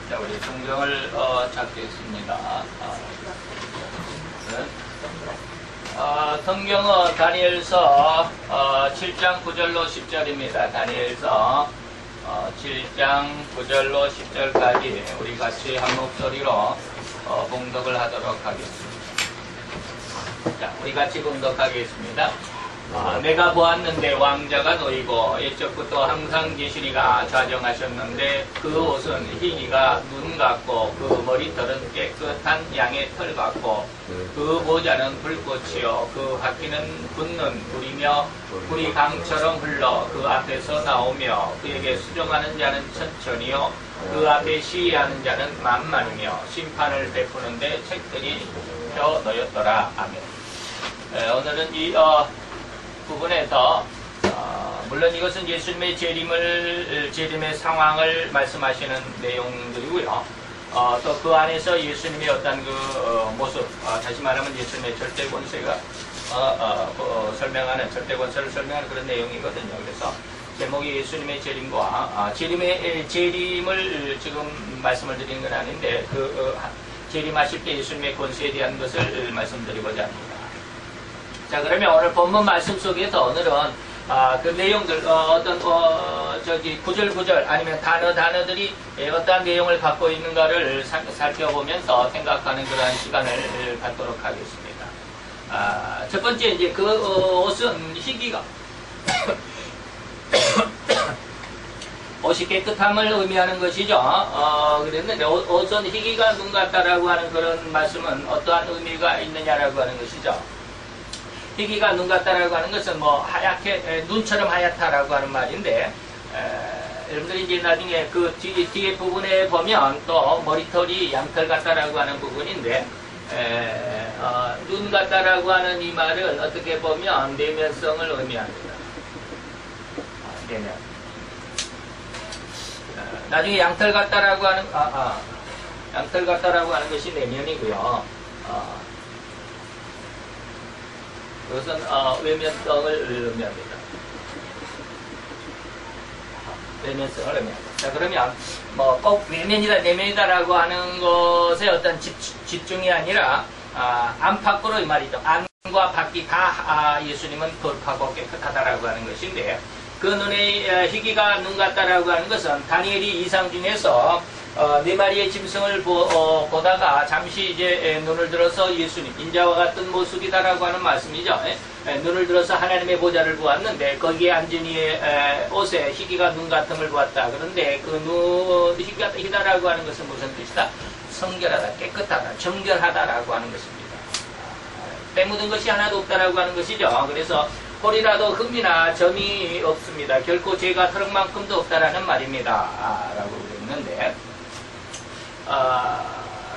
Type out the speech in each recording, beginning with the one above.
자, 우리 성경을 찾겠습니다. 성경은 다니엘서 7장 9절로 10절입니다. 다니엘서 7장 9절로 10절까지 우리 같이 한 목소리로 봉독을 하도록 하겠습니다. 자, 우리 같이 봉독하겠습니다. 내가 보았는데 왕자가 놓이고 옛적부터 항상 계시리가 좌정하셨는데 그 옷은 희기가 눈 같고 그 머리털은 깨끗한 양의 털 같고 그 모자는 불꽃이요 그 바퀴는 붙는 불이며 불이 강처럼 흘러 그 앞에서 나오며 그에게 수종하는 자는 천천히요 그 앞에 시위하는 자는 만만이며 심판을 베푸는데 책들이 펴 놓였더라. 아멘. 오늘은 이 부분에서 물론 이것은 예수님의 재림의 상황을 말씀하시는 내용들이고요. 또 그 안에서 예수님의 어떤 그 모습, 다시 말하면 예수님의 절대 권세가 설명하는 절대 권세를 설명하는 그런 내용이거든요. 그래서 제목이 예수님의 재림과 재림을 지금 말씀을 드리는 건 아닌데 재림하실 때 예수님의 권세에 대한 것을 말씀드리고자 합니다. 자, 그러면 오늘 본문 말씀 속에서 오늘은 그 내용들 구절 아니면 단어들이 어떠한 내용을 갖고 있는가를 살펴보면서 생각하는 그러한 시간을 갖도록 하겠습니다. 첫 번째 이제 그 옷은 희기가 옷이 깨끗함을 의미하는 것이죠. 그랬는데 옷은 희기가 눈 같다라고 하는 그런 말씀은 어떠한 의미가 있느냐라고 하는 것이죠. 희기가 눈 같다라고 하는 것은 뭐 하얗게 눈처럼 하얗다라고 하는 말인데 여러분들이 이제 나중에 그 뒤에 부분에 보면 또 머리털이 양털 같다라고 하는 부분인데 눈 같다라고 하는 이 말은 어떻게 보면 내면성을 의미합니다. 내면. 나중에 양털 같다라고 하는 양털 같다라고 하는 것이 내면이고요. 이것은 외면성을 의미합니다. 외면성을 의미합니다. 자, 그러면 뭐 꼭 외면이다 내면이다라고 하는 것에 어떤 집중이 아니라 안팎으로 이 말이죠. 안과 밖이 다 예수님은 거룩하고 깨끗하다라고 하는 것인데 그 눈에 희기가 눈 같다라고 하는 것은 다니엘이 이상 중에서 네 마리의 짐승을 보다가 잠시 이제 눈을 들어서 예수님 인자와 같은 모습이다라고 하는 말씀이죠. 눈을 들어서 하나님의 보좌를 보았는데 거기에 앉은 이의 옷에 희기가 눈 같음을 보았다. 그런데 그 희다라고 하는 것은 무슨 뜻이다? 성결하다, 깨끗하다, 정결하다라고 하는 것입니다. 때묻은 것이 하나도 없다라고 하는 것이죠. 그래서 홀이라도 흠이나 점이 없습니다. 결코 죄가 털럭만큼도 없다라는 말입니다. 라고 그랬는데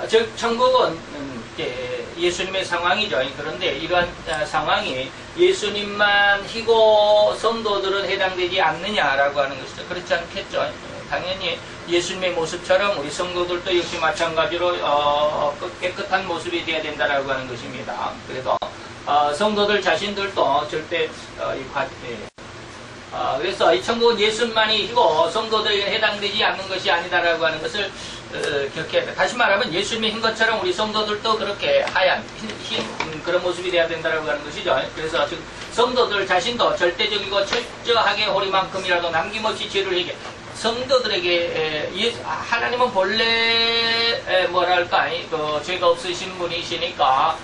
즉 천국은 예수님의 상황이죠. 그런데 이러한 상황이 예수님만 희고 성도들은 해당되지 않느냐라고 하는 것이죠. 그렇지 않겠죠. 당연히 예수님의 모습처럼 우리 성도들도 역시 마찬가지로 깨끗한 모습이 되어야 된다라고 하는 것입니다. 그래서 성도들 자신들도 절대 그래서 이 천국은 예수만이 희고 성도들에게 해당되지 않는 것이 아니다라고 하는 것을 기억해야 돼. 다시 말하면 예수님이 흰 것처럼 우리 성도들도 그렇게 하얀 흰 그런 모습이 돼야 된다라고 하는 것이죠. 그래서 지금 성도들 자신도 절대적이고 철저하게 호리만큼이라도 남김없이 죄를 해결. 성도들에게 하나님은 본래 뭐랄까 죄가 없으신 분이시니까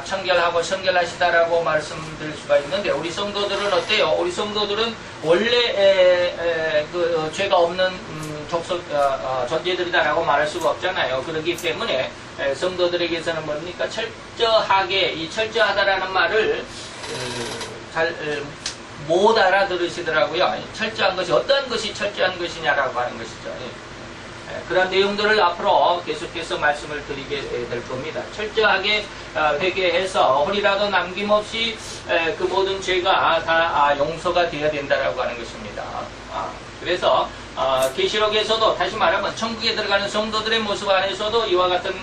청결하고 성결하시다라고 말씀드릴 수가 있는데 우리 성도들은 어때요? 우리 성도들은 원래 죄가 없는 존재들이다라고 말할 수가 없잖아요. 그렇기 때문에 성도들에게서는 뭡니까? 철저하게 이 철저하다라는 말을 잘 못 알아들으시더라고요. 철저한 것이 어떠한 것이 철저한 것이냐라고 하는 것이죠. 그런 내용들을 앞으로 계속해서 말씀을 드리게 될 겁니다. 철저하게 회개해서 홀이라도 남김없이 그 모든 죄가 다 용서가 되어야 된다라고 하는 것입니다. 그래서 계시록에서도 다시 말하면 천국에 들어가는 성도들의 모습 안에서도 이와 같은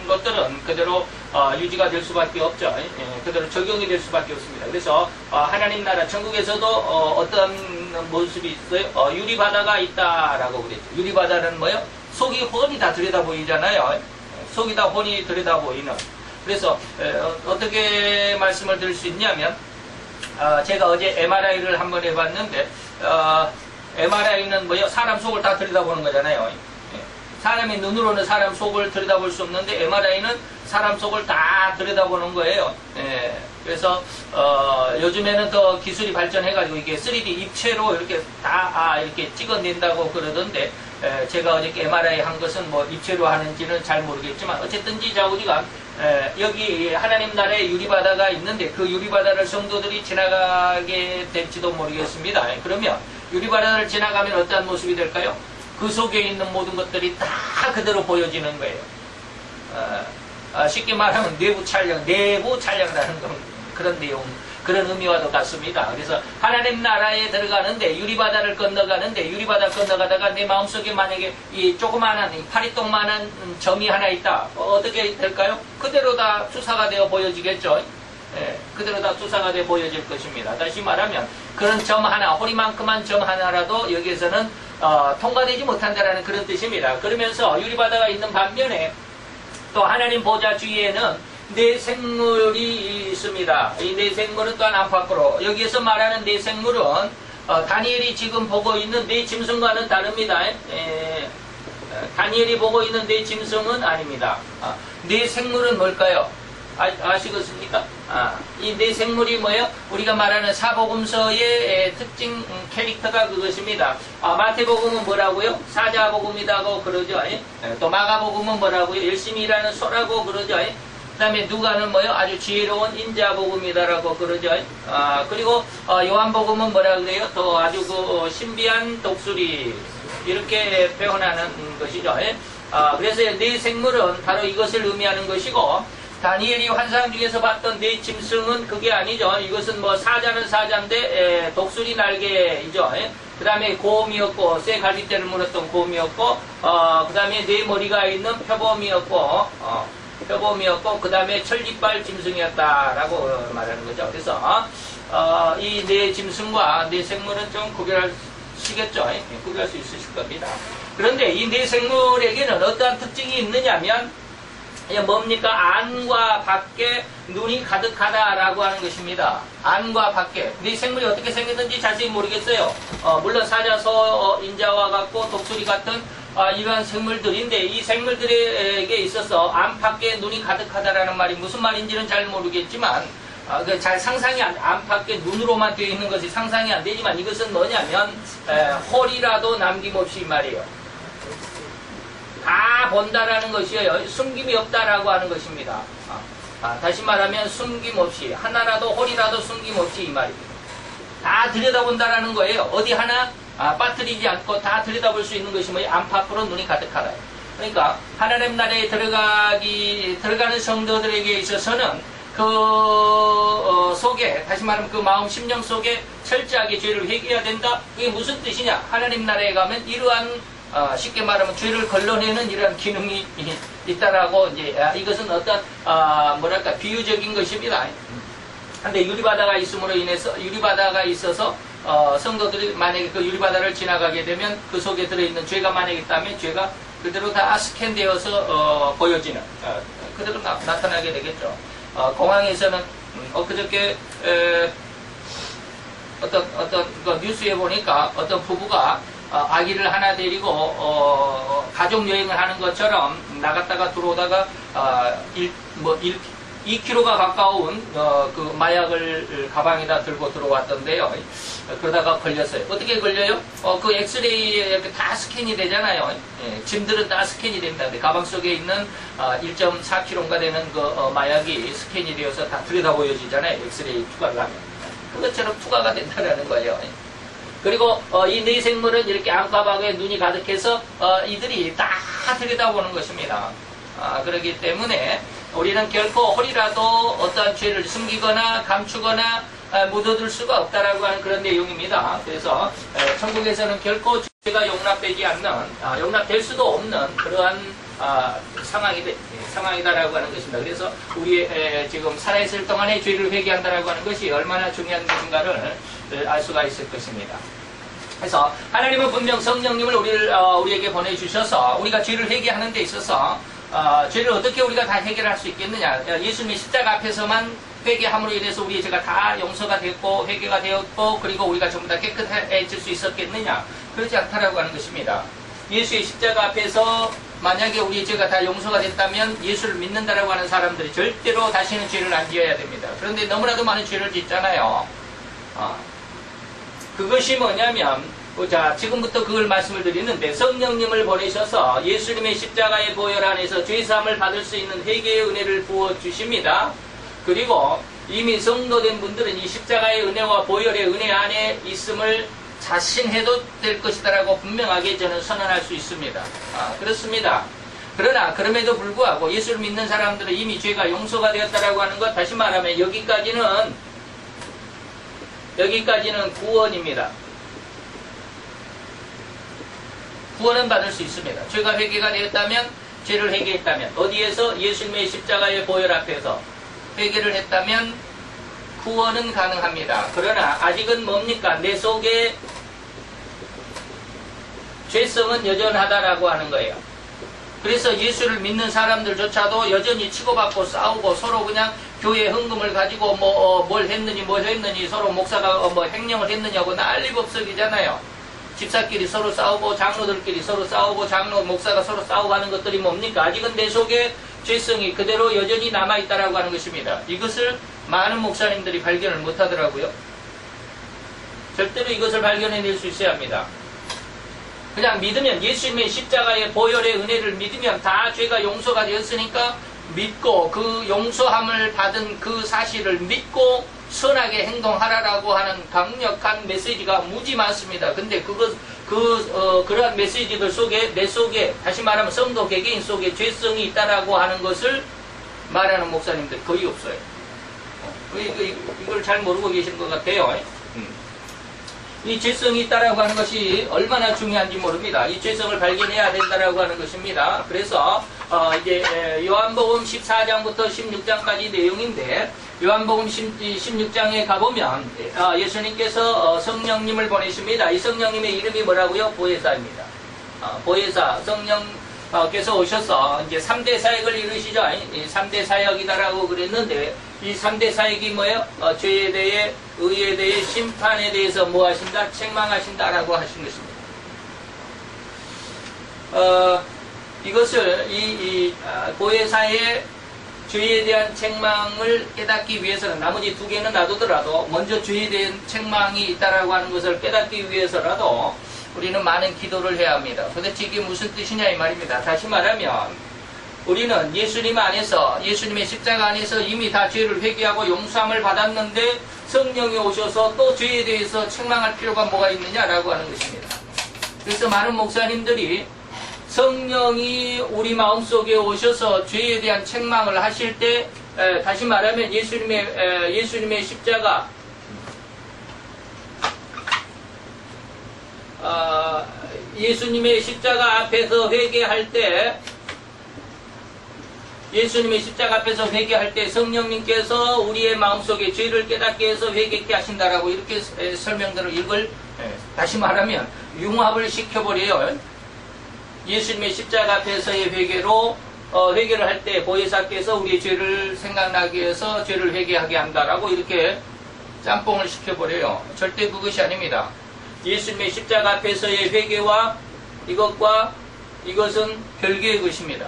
것들은 그대로 유지가 될 수밖에 없죠. 그대로 적용이 될 수밖에 없습니다. 그래서 하나님 나라 천국에서도 어떤 모습이 있어요? 유리바다가 있다라고 그랬죠. 유리바다는 뭐요? 속이 훤히 다 들여다 보이잖아요. 속이 다 훤히 들여다 보이는. 그래서 어떻게 말씀을 드릴 수 있냐면 제가 어제 MRI를 한번 해봤는데 MRI는 뭐요? 사람 속을 다 들여다보는 거잖아요. 사람의 눈으로는 사람 속을 들여다볼 수 없는데 MRI는 사람 속을 다 들여다보는 거예요. 그래서 요즘에는 더 기술이 발전해가지고 이게 3D 입체로 이렇게 다 이렇게 찍어낸다고 그러던데 제가 어저께 MRI 한 것은 뭐 입체로 하는지는 잘 모르겠지만 어쨌든지 자 우리가 여기 하나님 나라에 유리바다가 있는데 그 유리바다를 성도들이 지나가게 될지도 모르겠습니다. 그러면 유리바다를 지나가면 어떠한 모습이 될까요? 그 속에 있는 모든 것들이 다 그대로 보여지는 거예요. 쉽게 말하면 내부 촬영이라는 그런 내용, 그런 의미와도 같습니다. 그래서 하나님 나라에 들어가는데 유리바다를 건너가는데 유리바다 건너가다가 내 마음속에 만약에 이 조그마한 파리똥만한 점이 하나 있다. 어떻게 될까요? 그대로 다 투사가 되어 보여지겠죠. 그대로 다 투사가 되어 보여질 것입니다. 다시 말하면 그런 점 하나, 허리만큼한 점 하나라도 여기에서는 통과되지 못한다라는 그런 뜻입니다. 그러면서 유리바다가 있는 반면에 또 하나님 보좌 주위에는 내 생물이 있습니다. 이 내 생물은 또한 안팎으로 여기에서 말하는 내 생물은 다니엘이 지금 보고 있는 내 짐승과는 다릅니다. 다니엘이 보고 있는 내 짐승은 아닙니다. 내 생물은 뭘까요? 아시겠습니까? 이 내 생물이 뭐예요? 우리가 말하는 사복음서의 특징 캐릭터가 그것입니다. 마태복음은 뭐라고요? 사자복음이라고 그러죠. 또 마가복음은 뭐라고요? 열심히 일하는 소라고 그러죠. 그 다음에 누가는 뭐요? 아주 지혜로운 인자복음이다라고 그러죠. 그리고 요한복음은 뭐라 그래요? 또 아주 그 신비한 독수리 이렇게 표현하는 것이죠. 그래서 내 생물은 바로 이것을 의미하는 것이고 다니엘이 환상 중에서 봤던 네 짐승은 그게 아니죠. 이것은 뭐 사자는 사자인데 독수리 날개이죠. 그 다음에 곰이었고 쇠 갈빗대를 물었던 곰이었고 그 다음에 네 머리가 있는 표범이었고 그 다음에 철깃발 짐승이었다라고 말하는 거죠. 그래서 이 네 짐승과 네 생물은 좀 구별하시겠죠. 구별할 수 있으실 겁니다. 그런데 이 네 생물에게는 어떠한 특징이 있느냐면 뭡니까? 안과 밖에 눈이 가득하다라고 하는 것입니다. 안과 밖에. 네 생물이 어떻게 생겼는지 자세히 모르겠어요. 물론 사자, 소, 인자와 같고 독수리 같은 이러한 생물들인데 이 생물들에게 있어서 안팎에 눈이 가득하다라는 말이 무슨 말인지는 잘 모르겠지만 잘 상상이 안팎에 눈으로만 되어 있는 것이 상상이 안 되지만 이것은 뭐냐면 홀이라도 남김없이 말이에요. 다 본다라는 것이에요. 숨김이 없다라고 하는 것입니다. 다시 말하면 숨김없이 하나라도 홀이라도 숨김없이 이 말입니다. 다 들여다본다라는 거예요. 어디 하나 빠뜨리지 않고 다 들여다볼 수 있는 것이 뭐예요? 안팎으로 눈이 가득하다. 그러니까 하나님 나라에 들어가는 성도들에게 있어서는 그 속에 다시 말하면 그 마음 심령 속에 철저하게 죄를 회개해야 된다. 그게 무슨 뜻이냐? 하나님 나라에 가면 이러한 쉽게 말하면 죄를 걸러내는 이런 기능이 있다라고 이제 이것은 어떤 뭐랄까 비유적인 것입니다. 근데 유리바다가 있음으로 인해서 유리바다가 있어서 성도들이 만약에 그 유리바다를 지나가게 되면 그 속에 들어있는 죄가 만약에 있다면 죄가 그대로 다 스캔되어서 보여지는 그대로 나타나게 되겠죠. 공항에서는 엊그저께 어떤 그 뉴스에 보니까 어떤 부부가 아기를 하나 데리고 가족 여행을 하는 것처럼 나갔다가 들어오다가 2kg가 가까운 그 마약을 가방에다 들고 들어왔던데요. 그러다가 걸렸어요. 어떻게 걸려요? 그 엑스레이에 이렇게 다 스캔이 되잖아요. 짐들은 다 스캔이 됩니다. 근데 가방 속에 있는 1.4kg가 되는 그 마약이 스캔이 되어서 다 들여다 보여지잖아요. 엑스레이 투과를 하면. 그것처럼 투과가 된다는 거예요. 그리고 이 네 생물은 이렇게 안과박에 눈이 가득해서 이들이 다 들여다보는 것입니다. 그렇기 때문에 우리는 결코 홀이라도 어떠한 죄를 숨기거나 감추거나 묻어둘 수가 없다라고 하는 그런 내용입니다. 그래서 천국에서는 결코 죄가 용납되지 않는 용납될 수도 없는 그러한 상황이다라고 하는 것입니다. 그래서 우리의 지금 살아있을 동안에 죄를 회개한다라고 하는 것이 얼마나 중요한 것인가를 알 수가 있을 것입니다. 그래서 하나님은 분명 성령님을 우리에게 보내주셔서 우리가 죄를 회개하는 데 있어서 죄를 어떻게 우리가 다 해결할 수 있겠느냐. 예수님의 십자가 앞에서만 회개함으로 인해서 우리의 죄가 다 용서가 됐고 회개가 되었고 그리고 우리가 전부 다 깨끗해질 수 있었겠느냐. 그렇지 않다라고 하는 것입니다. 예수의 십자가 앞에서 만약에 우리의 죄가 다 용서가 됐다면 예수를 믿는다라고 하는 사람들이 절대로 다시는 죄를 안 지어야 됩니다. 그런데 너무나도 많은 죄를 짓잖아요. 그것이 뭐냐면 자, 지금부터 그걸 말씀을 드리는데 성령님을 보내셔서 예수님의 십자가의 보혈 안에서 죄사함을 받을 수 있는 회개의 은혜를 부어주십니다. 그리고 이미 성도된 분들은 이 십자가의 은혜와 보혈의 은혜 안에 있음을 자신해도 될 것이다라고 분명하게 저는 선언할 수 있습니다. 그렇습니다. 그러나 그럼에도 불구하고 예수를 믿는 사람들은 이미 죄가 용서가 되었다라고 하는 것, 다시 말하면 여기까지는 구원입니다. 구원은 받을 수 있습니다. 죄가 회개가 되었다면, 죄를 회개했다면, 어디에서? 예수님의 십자가의 보혈 앞에서 회개를 했다면 구원은 가능합니다. 그러나 아직은 뭡니까? 내 속에 죄성은 여전하다라고 하는 거예요. 그래서 예수를 믿는 사람들조차도 여전히 치고받고 싸우고 서로 그냥 교회 헌금을 가지고 뭘 했느니 서로 목사가 횡령을 했느냐고 난리법석이잖아요. 집사끼리 서로 싸우고 장로들끼리 서로 싸우고 장로 목사가 서로 싸우고 하는 것들이 뭡니까? 아직은 내 속에 죄성이 그대로 여전히 남아있다라고 하는 것입니다. 이것을 많은 목사님들이 발견을 못하더라고요. 절대로 이것을 발견해낼 수 있어야 합니다. 그냥 믿으면 예수님의 십자가의 보혈의 은혜를 믿으면 다 죄가 용서가 되었으니까 믿고 그 용서함을 받은 그 사실을 믿고 선하게 행동하라라고 하는 강력한 메시지가 무지 많습니다. 근데 그러한 메시지들 속에 내 속에 다시 말하면 성도 개개인 속에 죄성이 있다라고 하는 것을 말하는 목사님들 거의 없어요. 이걸 잘 모르고 계시는 것 같아요. 이 죄성이 있다라고 하는 것이 얼마나 중요한지 모릅니다. 이 죄성을 발견해야 된다라고 하는 것입니다. 그래서 이제 요한복음 14장부터 16장까지 내용인데 요한복음 16장에 가보면 예수님께서 성령님을 보내십니다. 이 성령님의 이름이 뭐라고요? 보혜사입니다. 보혜사 성령께서 오셔서 이제 3대 사역을 이루시죠. 3대 사역이다라고 그랬는데 이 3대 사역이 뭐예요? 죄에 대해, 의에 대해, 심판에 대해서 뭐 하신다? 책망하신다라고 하신 것입니다. 이것을 보혜사의 죄에 대한 책망을 깨닫기 위해서는 나머지 두 개는 놔두더라도 먼저 죄에 대한 책망이 있다라고 하는 것을 깨닫기 위해서라도 우리는 많은 기도를 해야 합니다. 도대체 이게 무슨 뜻이냐 이 말입니다. 다시 말하면 우리는 예수님 안에서 예수님의 십자가 안에서 이미 다 죄를 회개하고 용서함을 받았는데 성령이 오셔서 또 죄에 대해서 책망할 필요가 뭐가 있느냐라고 하는 것입니다. 그래서 많은 목사님들이 성령이 우리 마음속에 오셔서 죄에 대한 책망을 하실 때 다시 말하면 예수님의 십자가 예수님의 십자가 앞에서 회개할 때 예수님의 십자가 앞에서 회개할 때 성령님께서 우리의 마음속에 죄를 깨닫게 해서 회개케 하신다라고 이렇게 설명들을 이걸 다시 말하면 융합을 시켜버려요. 예수님의 십자가 앞에서의 회개로 회개를 할 때 보혜사께서 우리의 죄를 생각나게 해서 죄를 회개하게 한다라고 이렇게 짬뽕을 시켜버려요. 절대 그것이 아닙니다. 예수님의 십자가 앞에서의 회개와 이것은 별개의 것입니다.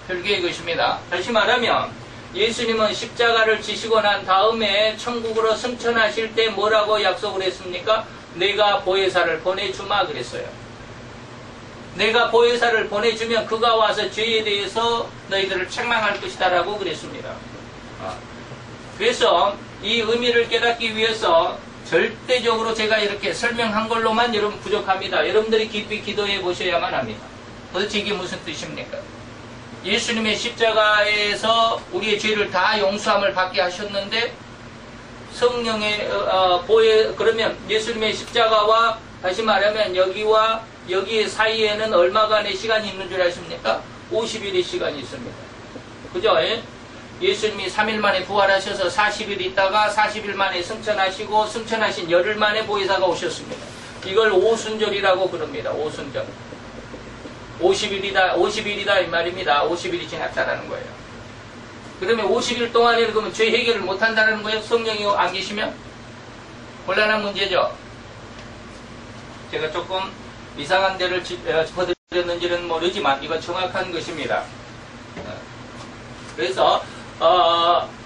별개의 것입니다. 다시 말하면 예수님은 십자가를 지시고 난 다음에 천국으로 승천하실 때 뭐라고 약속을 했습니까? 내가 보혜사를 보내주마 그랬어요. 내가 보혜사를 보내주면 그가 와서 죄에 대해서 너희들을 책망할 것이다 라고 그랬습니다. 그래서 이 의미를 깨닫기 위해서 절대적으로 제가 이렇게 설명한 걸로만 여러분 부족합니다. 여러분들이 깊이 기도해 보셔야만 합니다. 도대체 이게 무슨 뜻입니까? 예수님의 십자가에서 우리의 죄를 다 용서함을 받게 하셨는데 성령의 그러면 예수님의 십자가와 다시 말하면 여기 사이에는 얼마간의 시간이 있는 줄 아십니까? 50일의 시간이 있습니다. 그죠? 예수님이 3일 만에 부활하셔서 40일 있다가 40일 만에 승천하시고 승천하신 열흘 만에 보혜사가 오셨습니다. 이걸 오순절이라고 부릅니다. 오순절. 50일이다 이 말입니다. 50일이 지났다라는 거예요. 그러면 50일 동안에 그러면 죄 해결을 못한다는 거예요. 성령이 안 계시면? 곤란한 문제죠. 제가 조금 이상한 데를 짚어드렸는지는 모르지만 이건 정확한 것입니다. 그래서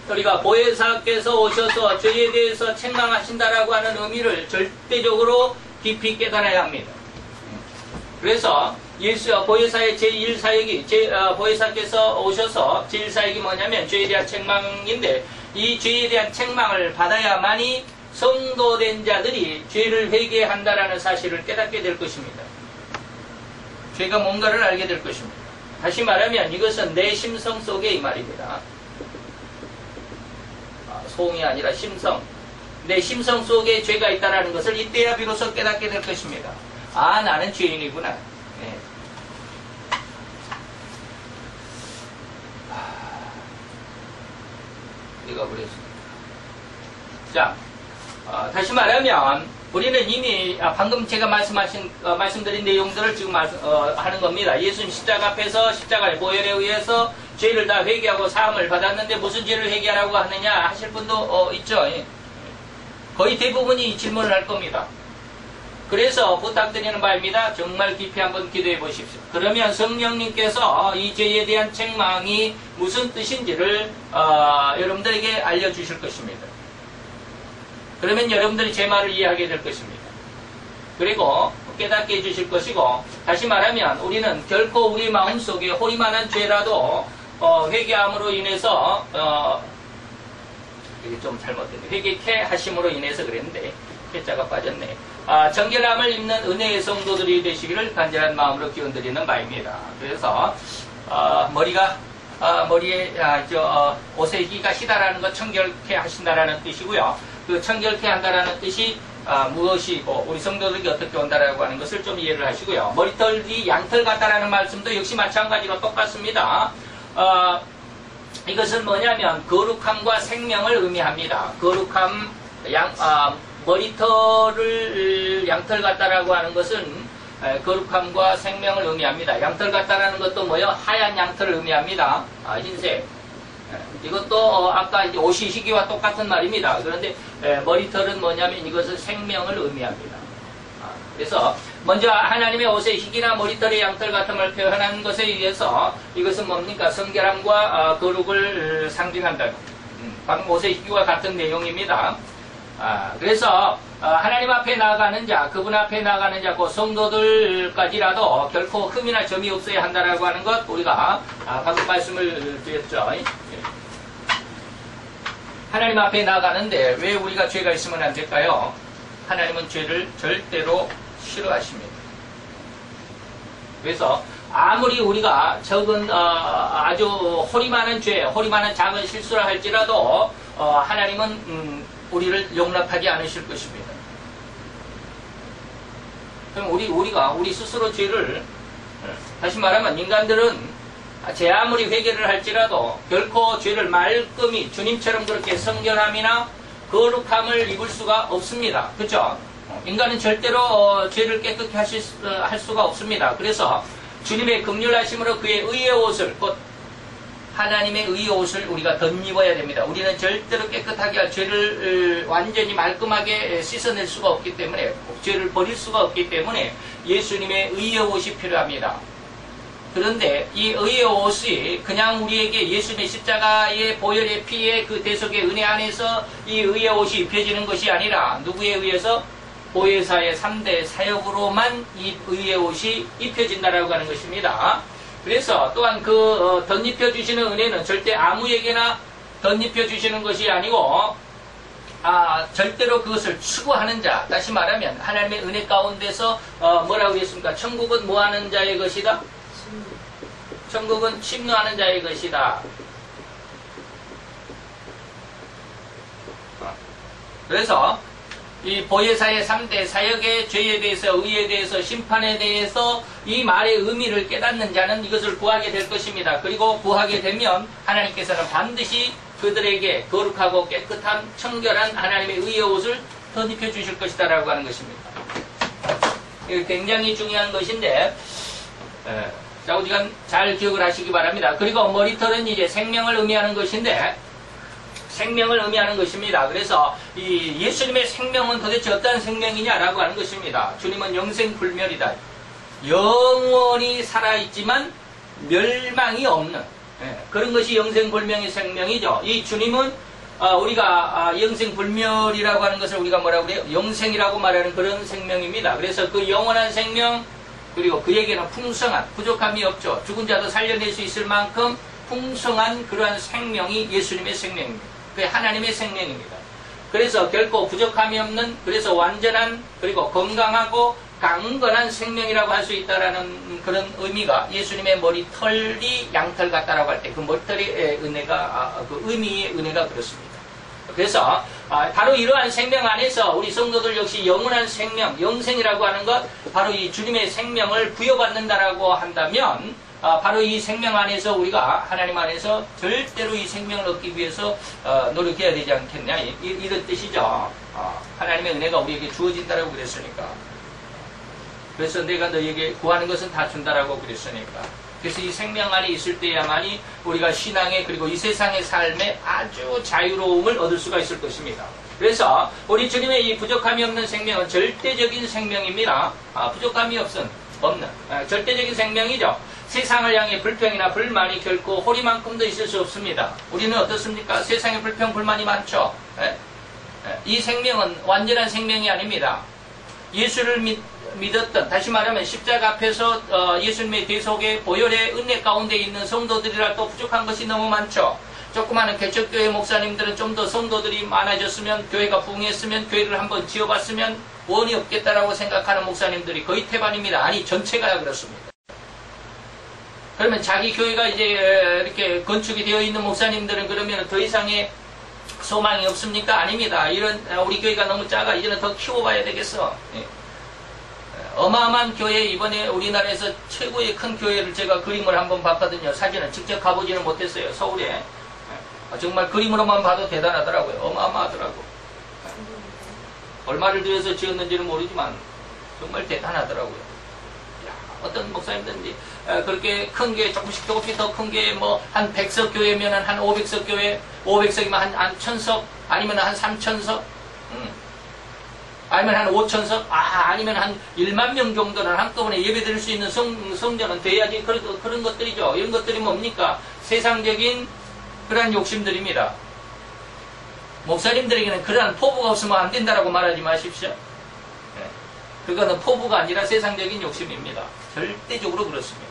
우리가 보혜사께서 오셔서 죄에 대해서 책망하신다라고 하는 의미를 절대적으로 깊이 깨달아야 합니다. 그래서 보혜사의 제1사역이 보혜사께서 오셔서 제1사역이 뭐냐면 죄에 대한 책망인데, 이 죄에 대한 책망을 받아야만이 성도된 자들이 죄를 회개한다라는 사실을 깨닫게 될 것입니다. 죄가 뭔가를 알게 될 것입니다. 다시 말하면 이것은 내 심성 속에 이 말입니다. 소음이 아니라 심성. 내 심성 속에 죄가 있다는 것을 이때야 비로소 깨닫게 될 것입니다. 아, 나는 죄인이구나. 네. 읽어보겠습니다. 자, 다시 말하면 우리는 이미 방금 제가 말씀드린 내용들을 지금 하는 겁니다. 예수님 십자가 앞에서 십자가의 보혈에 의해서 죄를 다 회개하고 사함을 받았는데 무슨 죄를 회개하라고 하느냐 하실 분도 있죠. 거의 대부분이 이 질문을 할 겁니다. 그래서 부탁드리는 바입니다. 정말 깊이 한번 기도해 보십시오. 그러면 성령님께서 이 죄에 대한 책망이 무슨 뜻인지를 여러분들에게 알려주실 것입니다. 그러면 여러분들이 제 말을 이해하게 될 것입니다. 그리고 깨닫게 해주실 것이고, 다시 말하면 우리는 결코 우리 마음속에 호리만한 죄라도 회개함으로 인해서 이게 좀 잘못됐네. 회개케 하심으로 인해서 그랬는데 회자가 빠졌네. 정결함을 입는 은혜의 성도들이 되시기를 간절한 마음으로 기원드리는 바입니다. 그래서 머리에 옷에 희가 시다라는 것 청결케 하신다라는 뜻이고요. 그 청결케 한다라는 뜻이 무엇이고 우리 성도들에게 어떻게 온다라고 하는 것을 좀 이해를 하시고요. 머리털이 양털 같다라는 말씀도 역시 마찬가지로 똑같습니다. 이것은 뭐냐면 거룩함과 생명을 의미합니다. 거룩함, 머리털을 양털 같다라고 하는 것은 거룩함과 생명을 의미합니다. 양털 같다라는 것도 뭐요? 하얀 양털을 의미합니다. 흰색. 이것도 아까 이제 옷이 희기와 똑같은 말입니다. 그런데 머리털은 뭐냐면 이것은 생명을 의미합니다. 그래서 먼저 하나님의 옷의 희기나 머리털의 양털 같음을 표현한 것에 의해서 이것은 뭡니까? 성결함과 거룩을 상징한다. 방금 옷의 희기와 같은 내용입니다. 그래서 하나님 앞에 나아가는 자, 그분 앞에 나아가는 자, 그 성도들까지라도 결코 흠이나 점이 없어야 한다라고 하는 것 우리가 방금 말씀을 드렸죠. 하나님 앞에 나아가는데 왜 우리가 죄가 있으면 안 될까요? 하나님은 죄를 절대로 싫어하십니다. 그래서 아무리 우리가 적은 아주 허리 많은 죄, 허리 많은 작은 실수를 할지라도 하나님은 우리를 용납하지 않으실 것입니다. 그럼 우리 스스로 죄를, 다시 말하면 인간들은 제 아무리 회개를 할지라도 결코 죄를 말끔히 주님처럼 그렇게 성결함이나 거룩함을 입을 수가 없습니다. 그렇죠? 인간은 절대로 죄를 깨끗게 할 수가 없습니다. 그래서 주님의 긍휼하심으로 그의 의의 옷을, 곧 하나님의 의의 옷을 우리가 덧입어야 됩니다. 우리는 절대로 깨끗하게 할 죄를 완전히 말끔하게 씻어낼 수가 없기 때문에, 죄를 버릴 수가 없기 때문에 예수님의 의의 옷이 필요합니다. 그런데 이 의의 옷이 그냥 우리에게 예수님의 십자가의 보혈의 피의 그 대속의 은혜 안에서 이 의의 옷이 입혀지는 것이 아니라 누구에 의해서? 보혜사의 3대 사역으로만 이 의의 옷이 입혀진다라고 하는 것입니다. 그래서 또한 그 덧입혀 주시는 은혜는 절대 아무에게나 덧입혀 주시는 것이 아니고 절대로 그것을 추구하는 자, 다시 말하면 하나님의 은혜 가운데서 뭐라고 했습니까? 천국은 뭐하는 자의 것이다? 천국은 침노하는 자의 것이다. 그래서 이 보혜사의 3대 사역의 죄에 대해서, 의에 대해서, 심판에 대해서 이 말의 의미를 깨닫는 자는 이것을 구하게 될 것입니다. 그리고 구하게 되면 하나님께서는 반드시 그들에게 거룩하고 깨끗한 청결한 하나님의 의의 옷을 덧입혀 주실 것이다 라고 하는 것입니다. 이거 굉장히 중요한 것인데, 자, 우리가 잘 기억을 하시기 바랍니다. 그리고 머리털은 이제 생명을 의미하는 것인데, 생명을 의미하는 것입니다. 그래서 이 예수님의 생명은 도대체 어떤 생명이냐라고 하는 것입니다. 주님은 영생불멸이다. 영원히 살아있지만 멸망이 없는 그런 것이 영생불명의 생명이죠. 이 주님은 우리가 영생불멸이라고 하는 것을 우리가 뭐라고 그래요? 영생이라고 말하는 그런 생명입니다. 그래서 그 영원한 생명, 그리고 그에게는 풍성한, 부족함이 없죠. 죽은 자도 살려낼 수 있을 만큼 풍성한 그러한 생명이 예수님의 생명입니다. 그게 하나님의 생명입니다. 그래서 결코 부족함이 없는, 그래서 완전한, 그리고 건강하고 강건한 생명이라고 할 수 있다라는 그런 의미가, 예수님의 머리털이 양털 같다라고 할 때 그 머리털의 은혜가, 그 의미의 은혜가 그렇습니다. 그래서 바로 이러한 생명 안에서 우리 성도들 역시 영원한 생명, 영생이라고 하는 것, 바로 이 주님의 생명을 부여받는다라고 한다면, 바로 이 생명 안에서 우리가 하나님 안에서 절대로 이 생명을 얻기 위해서 노력해야 되지 않겠냐, 이런 뜻이죠. 하나님의 은혜가 우리에게 주어진다라고 그랬으니까. 그래서 내가 너에게 구하는 것은 다 준다라고 그랬으니까. 그래서 이 생명 안에 있을 때야만이 우리가 신앙의, 그리고 이 세상의 삶에 아주 자유로움을 얻을 수가 있을 것입니다. 그래서 우리 주님의 이 부족함이 없는 생명은 절대적인 생명입니다. 부족함이 없는 절대적인 생명이죠. 세상을 향해 불평이나 불만이 결코 호리만큼도 있을 수 없습니다. 우리는 어떻습니까? 세상에 불평, 불만이 많죠. 이 생명은 완전한 생명이 아닙니다. 예수를 믿었던, 다시 말하면 십자가 앞에서 예수님의 대속의 보혈의 은혜 가운데 있는 성도들이라도 부족한 것이 너무 많죠. 조그마한 개척교회 목사님들은 좀 더 성도들이 많아졌으면, 교회가 부흥했으면, 교회를 한번 지어봤으면 원이 없겠다라고 생각하는 목사님들이 거의 태반입니다. 아니, 전체가 그렇습니다. 그러면 자기 교회가 이제 이렇게 건축이 되어 있는 목사님들은 그러면 더 이상의 소망이 없습니까? 아닙니다. 이런 우리 교회가 너무 작아. 이제는 더 키워봐야 되겠어. 어마어마한 교회, 이번에 우리나라에서 최고의 큰 교회를 제가 그림을 한번 봤거든요. 사진은 직접 가보지는 못했어요. 서울에. 정말 그림으로만 봐도 대단하더라고요. 어마어마하더라고. 얼마를 들여서 지었는지는 모르지만 정말 대단하더라고요. 어떤 목사님들인지 그렇게 큰 교회, 조금씩 더 큰 교회, 뭐 한 100석 교회면 한 500석 교회, 500석이면 한 1000석, 아니면 한 3000석, 아니면 한 5000석, 아니면 한 1만 명 정도는 한꺼번에 예배 드릴 수 있는 성전은 돼야지. 그런 것들이죠. 이런 것들이 뭡니까? 세상적인 그러한 욕심들입니다. 목사님들에게는 그러한 포부가 없으면 안 된다라고 말하지 마십시오. 그거는 포부가 아니라 세상적인 욕심입니다. 절대적으로 그렇습니다.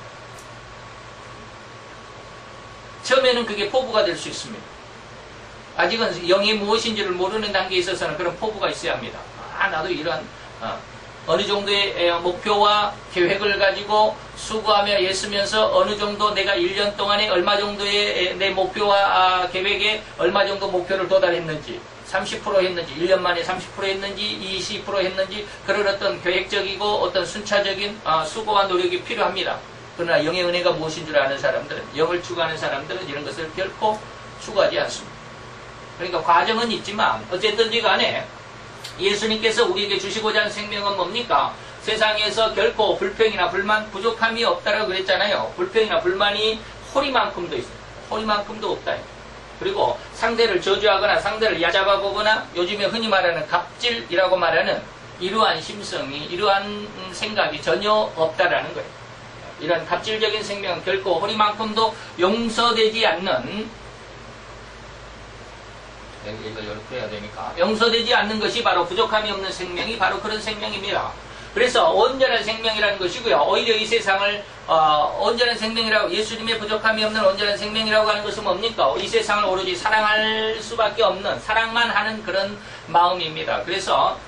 처음에는 그게 포부가 될 수 있습니다. 아직은 영이 무엇인지를 모르는 단계에 있어서는 그런 포부가 있어야 합니다. 나도 이런 어느 정도의 목표와 계획을 가지고 수고하며 애쓰면서 어느 정도 내가 1년 동안에 얼마 정도의 내 목표와 계획에 얼마 정도 목표를 도달했는지, 30% 했는지, 1년 만에 30% 했는지, 20% 했는지, 그런 어떤 계획적이고 어떤 순차적인 수고와 노력이 필요합니다. 그러나 영의 은혜가 무엇인 줄 아는 사람들은, 영을 추구하는 사람들은 이런 것을 결코 추구하지 않습니다. 그러니까 과정은 있지만 어쨌든지 간에 예수님께서 우리에게 주시고자 하는 생명은 뭡니까? 세상에서 결코 불평이나 불만, 부족함이 없다라고 그랬잖아요. 불평이나 불만이 호리만큼도 있어요. 호리만큼도 없다. 그리고 상대를 저주하거나 상대를 얕잡아보거나 요즘에 흔히 말하는 갑질이라고 말하는 이러한 심성이, 이러한 생각이 전혀 없다라는 거예요. 이런 갑질적인 생명은 결코 호리만큼도 용서되지 않는, 이걸 이렇게 해야 되니까, 용서되지 않는 것이 바로 부족함이 없는 생명이 바로 그런 생명입니다. 그래서 온전한 생명이라는 것이고요. 오히려 이 세상을 온전한 생명이라고, 예수님의 부족함이 없는 온전한 생명이라고 하는 것은 뭡니까? 이 세상을 오로지 사랑할 수밖에 없는, 사랑만 하는 그런 마음입니다. 그래서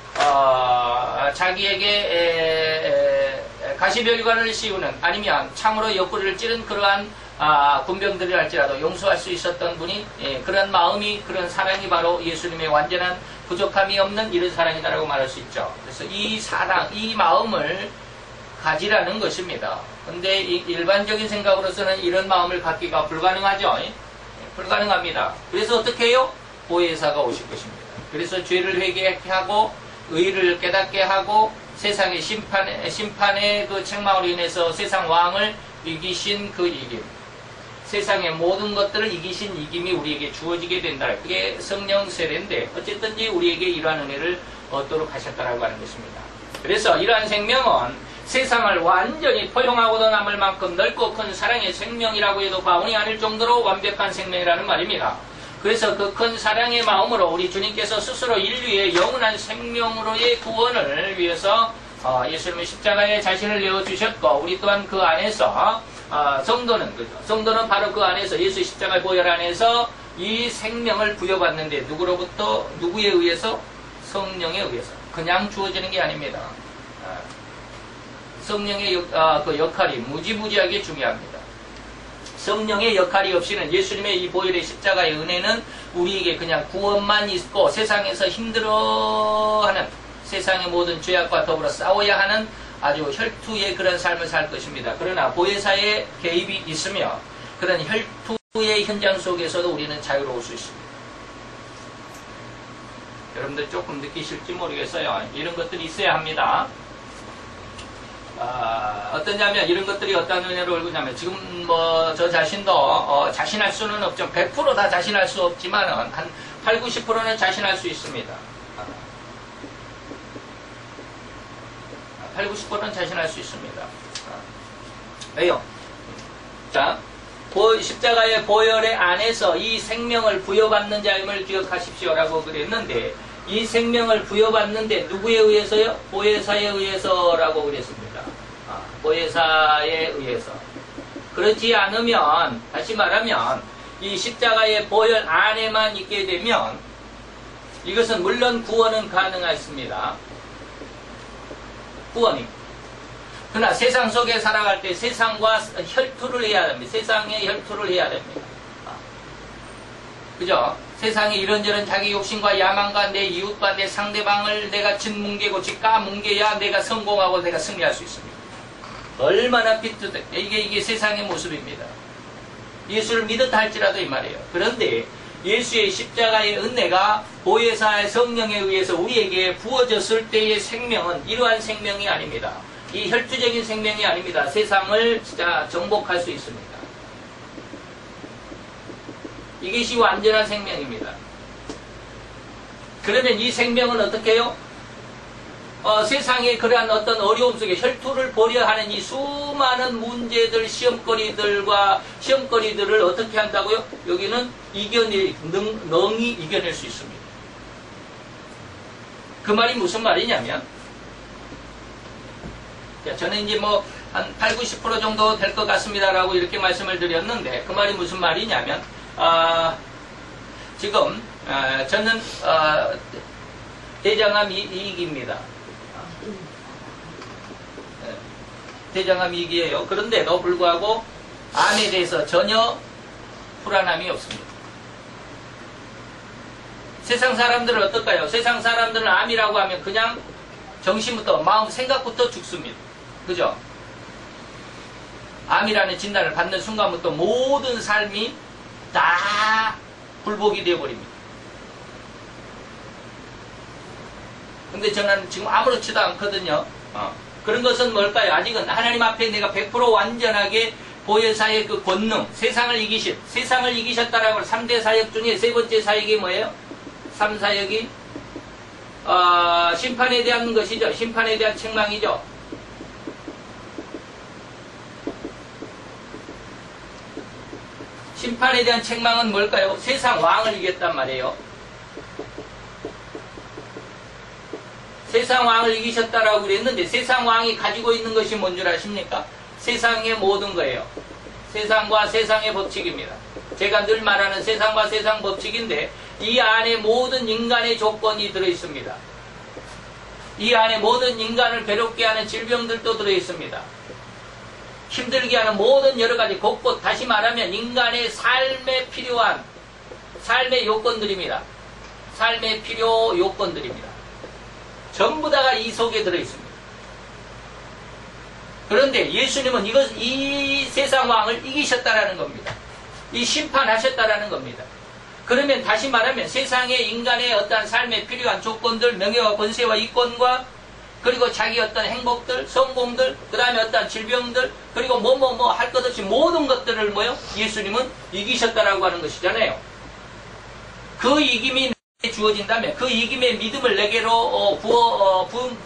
자기에게 가시별관을 씌우는, 아니면 창으로 옆구리를 찌른 그러한 군병들을 할지라도 용서할 수 있었던 분이, 그런 마음이, 그런 사랑이 바로 예수님의 완전한 부족함이 없는 이런 사랑이다라고 말할 수 있죠. 그래서 이 사랑, 이 마음을 가지라는 것입니다. 근데 일반적인 생각으로서는 이런 마음을 갖기가 불가능하죠. 불가능합니다. 그래서 어떻게 해요? 보혜사가 오실 것입니다. 그래서 죄를 회개하고 의를 깨닫게 하고 세상의 심판의 그 책망으로 인해서 세상 왕을 이기신 그 이김, 세상의 모든 것들을 이기신 이김이 우리에게 주어지게 된다. 그게 성령 세례인데 어쨌든지 우리에게 이러한 은혜를 얻도록 하셨다라고 하는 것입니다. 그래서 이러한 생명은 세상을 완전히 포용하고도 남을 만큼 넓고 큰 사랑의 생명이라고 해도 과언이 아닐 정도로 완벽한 생명이라는 말입니다. 그래서 그 큰 사랑의 마음으로 우리 주님께서 스스로 인류의 영원한 생명으로의 구원을 위해서 예수님의 십자가에 자신을 내어주셨고, 우리 또한 그 안에서 성도는 바로 그 안에서 예수의 십자가의 보혈 안에서 이 생명을 부여받는데 누구에 의해서? 성령에 의해서. 그냥 주어지는 게 아닙니다. 성령의 그 역할이 무지무지하게 중요합니다. 성령의 역할이 없이는 예수님의 이 보혈의 십자가의 은혜는 우리에게 그냥 구원만 있고 세상에서 힘들어하는, 세상의 모든 죄악과 더불어 싸워야 하는 아주 혈투의 그런 삶을 살 것입니다. 그러나 보혜사의 개입이 있으며 그런 혈투의 현장 속에서도 우리는 자유로울 수 있습니다. 여러분들 조금 느끼실지 모르겠어요. 이런 것들이 있어야 합니다. 어떠냐면 이런 것들이 어떤 은혜로 얼구냐면 지금 저 자신도 자신할 수는 없죠. 100% 다 자신할 수 없지만 한 8, 90%는 자신할 수 있습니다. 8, 90%는 자신할 수 있습니다. 왜요? 자, 십자가의 보혈의 안에서 이 생명을 부여받는 자임을 기억하십시오라고 그랬는데, 이 생명을 부여받는데 누구에 의해서요? 보혜사에 의해서라고 그랬습니다. 보혜사에 의해서. 그렇지 않으면, 다시 말하면 이 십자가의 보혈 안에만 있게 되면 이것은 물론 구원은 가능했습니다. 구원이. 그러나 세상 속에 살아갈 때 세상과 혈투를 해야 됩니다. 세상에 혈투를 해야 됩니다. 그죠? 세상에 이런저런 자기 욕심과 야망과 내 이웃과 내 상대방을 내가 짓뭉개고 까뭉개야 내가 성공하고 내가 승리할 수 있습니다. 얼마나 비트다. 이게 세상의 모습입니다. 예수를 믿었다 할지라도 이 말이에요. 그런데 예수의 십자가의 은혜가 보혜사의 성령에 의해서 우리에게 부어졌을 때의 생명은 이러한 생명이 아닙니다. 이 혈투적인 생명이 아닙니다. 세상을 진짜 정복할 수 있습니다. 이것이 완전한 생명입니다. 그러면 이 생명은 어떻게 해요? 세상의 그러한 어떤 어려움 속에 혈투를 벌여 하는 이 수많은 문제들, 시험거리들을 어떻게 한다고요? 여기는 능히 이겨낼 수 있습니다. 그 말이 무슨 말이냐면, 저는 이제 한 8, 90% 정도 될 것 같습니다라고 이렇게 말씀을 드렸는데, 그 말이 무슨 말이냐면, 지금, 저는, 대장암 이익입니다. 대장암 이익이에요. 그런데도 불구하고 암에 대해서 전혀 불안함이 없습니다. 세상 사람들은 어떨까요? 세상 사람들은 암이라고 하면 그냥 정신부터, 마음, 생각부터 죽습니다. 그죠? 암이라는 진단을 받는 순간부터 모든 삶이 다 굴복이 되어버립니다. 근데 저는 지금 아무렇지도 않거든요. 그런 것은 뭘까요? 아직은 하나님 앞에 내가 100% 완전하게 보혜사의 그 권능, 세상을 이기셨다라고 3대 사역 중에 세 번째 사역이 뭐예요? 3 사역이 심판에 대한 것이죠. 심판에 대한 책망이죠. 심판에 대한 책망은 뭘까요? 세상 왕을 이겼단 말이에요. 세상 왕을 이기셨다라고 그랬는데 세상 왕이 가지고 있는 것이 뭔 줄 아십니까? 세상의 모든 거예요. 세상과 세상의 법칙입니다. 제가 늘 말하는 세상과 세상 법칙인데 이 안에 모든 인간의 조건이 들어있습니다. 이 안에 모든 인간을 괴롭게 하는 질병들도 들어있습니다. 힘들게 하는 모든 여러 가지 곳곳, 다시 말하면 인간의 삶에 필요한 삶의 요건들입니다. 삶의 필요 요건들입니다. 전부 다가 이 속에 들어있습니다. 그런데 예수님은 이 세상 왕을 이기셨다라는 겁니다. 이 심판하셨다라는 겁니다. 그러면 다시 말하면 세상의 인간의 어떠한 삶에 필요한 조건들, 명예와 권세와 이권과 그리고 자기 어떤 행복들, 성공들, 그 다음에 어떤 질병들, 그리고 뭐 할 것 없이 모든 것들을 예수님은 이기셨다라고 하는 것이잖아요. 그 이김이 주어진다면, 그 이김의 믿음을 내게로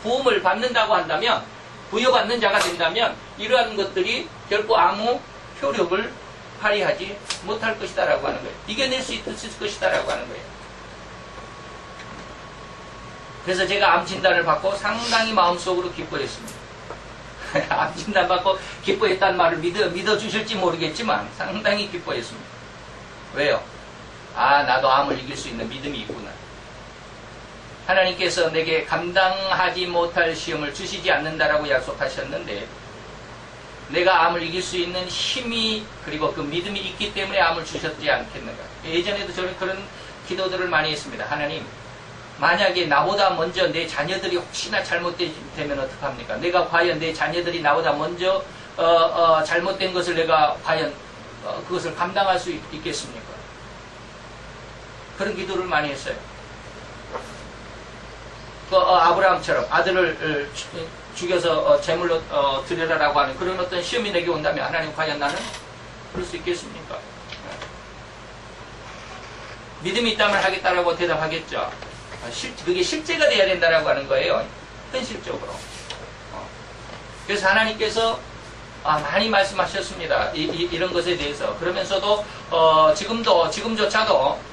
부음을 받는다고 한다면, 부여받는 자가 된다면, 이러한 것들이 결코 아무 효력을 발휘하지 못할 것이다라고 하는 거예요. 이겨낼 수 있을 것이다라고 하는 거예요. 그래서 제가 암 진단을 받고 상당히 마음속으로 기뻐했습니다. 암 진단 받고 기뻐했다는 말을 믿어주실지 모르겠지만 상당히 기뻐했습니다. 왜요? 나도 암을 이길 수 있는 믿음이 있구나. 하나님께서 내게 감당하지 못할 시험을 주시지 않는다라고 약속하셨는데 내가 암을 이길 수 있는 힘이 그리고 그 믿음이 있기 때문에 암을 주셨지 않겠는가. 예전에도 저는 그런 기도들을 많이 했습니다. 하나님, 만약에 나보다 먼저 내 자녀들이 혹시나 잘못되면 어떡합니까? 내가 과연 내 자녀들이 나보다 먼저 잘못된 것을 내가 과연 그것을 감당할 수 있겠습니까? 그런 기도를 많이 했어요. 아브라함처럼 아들을 죽여서 제물로 드려라라고 하는 그런 어떤 시험이 내게 온다면 하나님 과연 나는 그럴 수 있겠습니까? 믿음이 있다면 하겠다라고 대답하겠죠. 그게 실제가 돼야 된다라고 하는 거예요. 현실적으로. 그래서 하나님께서 많이 말씀하셨습니다. 이런 것에 대해서. 그러면서도 지금조차도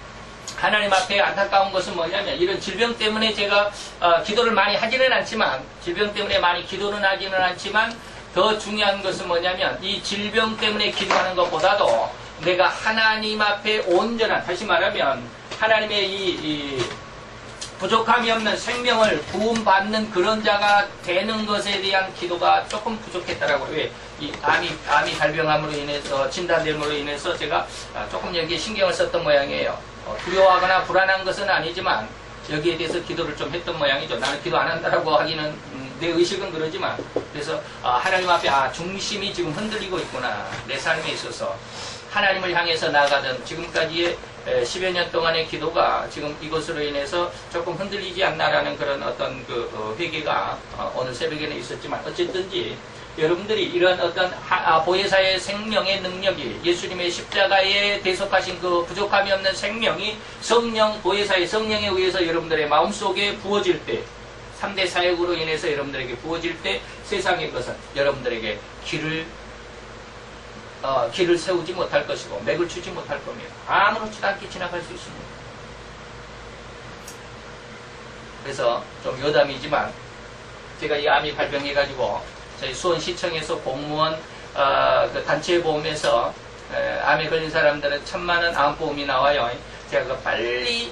하나님 앞에 안타까운 것은 뭐냐면 이런 질병 때문에 제가 기도를 많이 하지는 않지만 질병 때문에 많이 기도는 하지는 않지만 더 중요한 것은 뭐냐면 이 질병 때문에 기도하는 것보다도 내가 하나님 앞에 온전한, 다시 말하면 하나님의 이 부족함이 없는 생명을 부음받는 그런 자가 되는 것에 대한 기도가 조금 부족했다라고. 왜? 이 암이 발병함으로 인해서, 진단됨으로 인해서 제가 조금 여기에 신경을 썼던 모양이에요. 두려워하거나 불안한 것은 아니지만 여기에 대해서 기도를 좀 했던 모양이죠. 나는 기도 안 한다라고 하기는 내 의식은 그러지만, 그래서 하나님 앞에 중심이 지금 흔들리고 있구나. 내 삶에 있어서 하나님을 향해서 나아가던 지금까지의 10여 년 동안의 기도가 지금 이것으로 인해서 조금 흔들리지 않나라는 그런 어떤 회개가 오늘 새벽에는 있었지만, 어쨌든지 여러분들이 이런 어떤 보혜사의 생명의 능력이, 예수님의 십자가에 대속하신 그 부족함이 없는 생명이 성령, 보혜사의 성령에 의해서 여러분들의 마음속에 부어질 때, 3대 사역으로 인해서 여러분들에게 부어질 때 세상의 것은 여러분들에게 길을 세우지 못할 것이고 맥을 추지 못할 겁니다. 아무렇지도 않게 지나갈 수 있습니다. 그래서 좀 여담이지만 제가 이 암이 발병해가지고 저희 수원시청에서 공무원 그 단체 보험에서 암에 걸린 사람들은 1,000만원 암보험이 나와요. 제가 빨리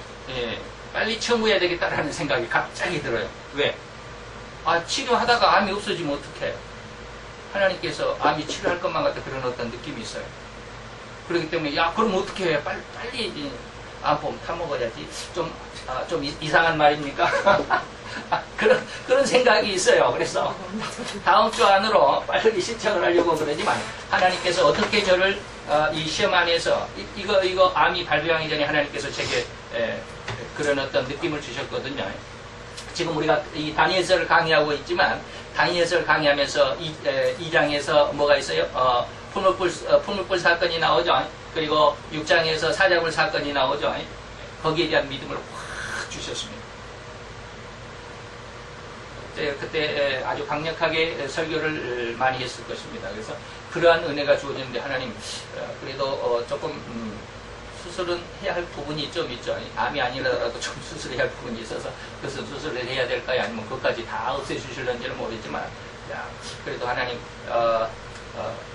청구해야 되겠다라는 생각이 갑자기 들어요. 왜? 치료하다가 암이 없어지면 어떡해? 하나님께서 암이 치료할 것만 같은 그런 어떤 느낌이 있어요. 그렇기 때문에 그럼 어떻게 해? 빨리 암보험 타먹어야지. 좀 이상한 말입니까? 그런 생각이 있어요. 그래서 다음 주 안으로 빨리 신청을 하려고 그러지만 하나님께서 어떻게 저를 이 시험 안에서 이거 암이 발병하기 전에 하나님께서 제게 그런 어떤 느낌을 주셨거든요. 지금 우리가 이 다니엘서를 강의하고 있지만 다니엘서를 강의하면서 2장에서 뭐가 있어요? 풀물불 사건이 나오죠. 그리고 6장에서 사자굴 사건이 나오죠. 거기에 대한 믿음을 확 주셨습니다. 그때 아주 강력하게 설교를 많이 했을 것입니다. 그래서 그러한 은혜가 주어졌는데 하나님 그래도 조금 수술은 해야 할 부분이 좀 있죠. 암이 아니라도 좀 수술해야 할 부분이 있어서 그것은 수술을 해야 될까요? 아니면 그것까지 다 없애주실런지는 모르겠지만 그래도 하나님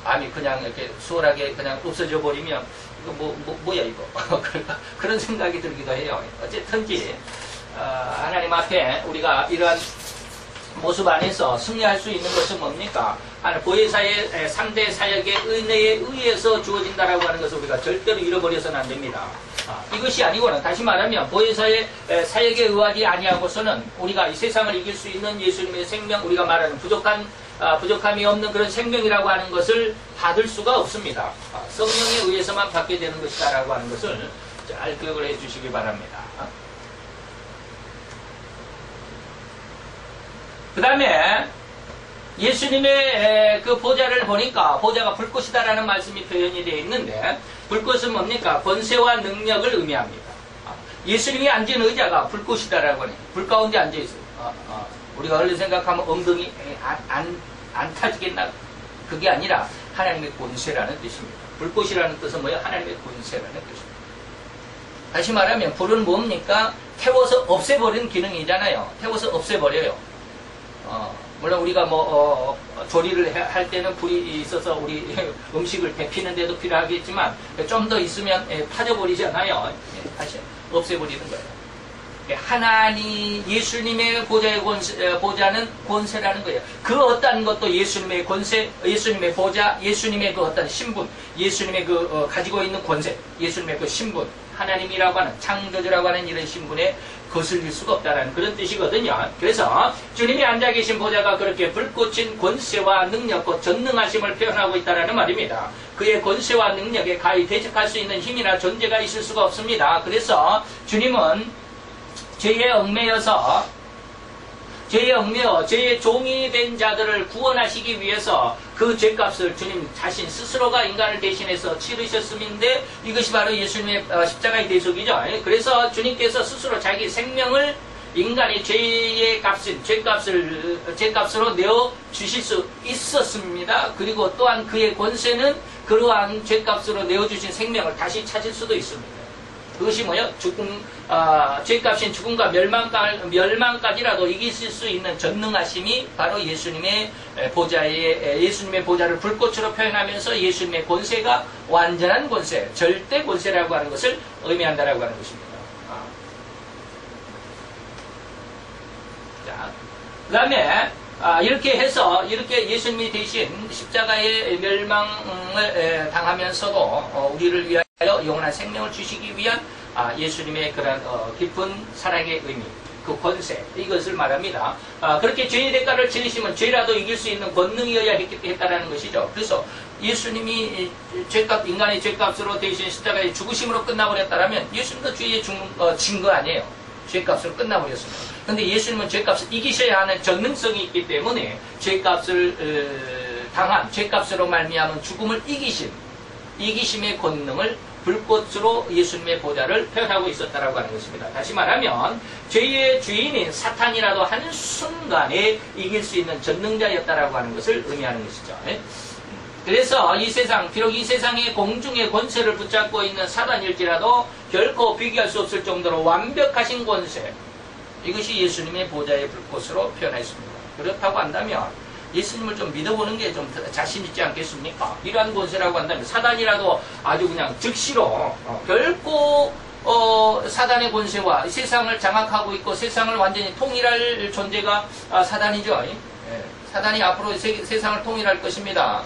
암이 그냥 이렇게 수월하게 그냥 없어져 버리면 이거 뭐야 이거 그런 생각이 들기도 해요. 어쨌든지 하나님 앞에 우리가 이러한 모습 안에서 승리할 수 있는 것은 뭡니까? 보혜사의 3대 사역의 은혜에 의해서 주어진다라고 하는 것을 우리가 절대로 잃어버려서는 안 됩니다. 이것이 아니고는 다시 말하면 보혜사의 사역에 의하지 아니하고서는 우리가 이 세상을 이길 수 있는 예수님의 생명, 우리가 말하는 부족함이 없는 그런 생명이라고 하는 것을 받을 수가 없습니다. 성령에 의해서만 받게 되는 것이다라고 하는 것을 잘 기억을 해 주시기 바랍니다. 그 다음에 예수님의 그 보좌를 보니까 보좌가 불꽃이다라는 말씀이 표현이 되어 있는데 불꽃은 뭡니까? 권세와 능력을 의미합니다. 예수님이 앉은 의자가 불꽃이다라고 하네. 불 가운데 앉아있어요. 우리가 얼른 생각하면 엉덩이 안 타지겠나? 그게 아니라 하나님의 권세라는 뜻입니다. 불꽃이라는 뜻은 뭐예요? 하나님의 권세라는 뜻입니다. 다시 말하면 불은 뭡니까? 태워서 없애버리는 기능이잖아요. 태워서 없애버려요. 물론 우리가 조리를 할 때는 불이 있어서 우리 음식을 데피는 데도 필요하겠지만 좀 더 있으면 타져버리잖아요. 다시 없애버리는 거예요. 예수님의 보좌는 권세라는 거예요. 그 어떤 것도 예수님의 권세, 예수님의 보좌, 예수님의 그 어떤 신분, 예수님의 그 가지고 있는 권세, 예수님의 그 신분, 하나님이라고 하는 창조주라고 하는 이런 신분에 거슬릴 수가 없다는 그런 뜻이거든요. 그래서 주님이 앉아 계신 보좌가 그렇게 불꽃인 권세와 능력, 곧 전능하심을 표현하고 있다는 말입니다. 그의 권세와 능력에 가히 대적할 수 있는 힘이나 존재가 있을 수가 없습니다. 그래서 주님은 죄에 얽매여 죄의 종이 된 자들을 구원하시기 위해서 그 죄값을 주님 자신 스스로가 인간을 대신해서 치르셨음인데 이것이 바로 예수님의 십자가의 대속이죠. 그래서 주님께서 스스로 자기 생명을 인간의 죄의 값인 죄값으로 내어 주실 수 있었습니다. 그리고 또한 그의 권세는 그러한 죄값으로 내어 주신 생명을 다시 찾을 수도 있습니다. 그것이 뭐예요? 죄값인 죽음과 멸망까지라도 이기실 수 있는 전능하심이 바로 예수님의 보좌를 불꽃으로 표현하면서 예수님의 권세가 완전한 권세, 절대 권세라고 하는 것을 의미한다라고 하는 것입니다. 자, 그 다음에 이렇게 해서 이렇게 예수님이 대신 십자가의 멸망을 당하면서도 우리를 위하여 영원한 생명을 주시기 위한 예수님의 그런 깊은 사랑의 의미, 그 권세, 이것을 말합니다. 그렇게 죄의 대가를 치르시면 죄라도 이길 수 있는 권능이어야 했다라는 것이죠. 그래서 예수님이 인간의 죄값으로 대신 십자가의 죽으심으로 끝나버렸다면 예수님도 죄에 진 거 아니에요. 죄값으로 끝나버렸습니다. 그런데 예수님은 죄값을 이기셔야 하는 전능성이 있기 때문에 죄값을 당한 죄값으로 말미암은 죽음을 이기심의 권능을 불꽃으로 예수님의 보좌를 표현하고 있었다라고 하는 것입니다. 다시 말하면 죄의 주인인 사탄이라도 한순간에 이길 수 있는 전능자였다라고 하는 것을 의미하는 것이죠. 그래서 비록 이 세상의 공중의 권세를 붙잡고 있는 사단일지라도 결코 비교할 수 없을 정도로 완벽하신 권세, 이것이 예수님의 보좌의 불꽃으로 표현했습니다. 그렇다고 한다면 예수님을 좀 믿어보는 게 좀 자신 있지 않겠습니까? 이러한 권세라고 한다면 사단이라도 아주 그냥 즉시로 결코 사단의 권세와 세상을 장악하고 있고 세상을 완전히 통일할 존재가 사단이죠. 사단이 앞으로 세상을 통일할 것입니다.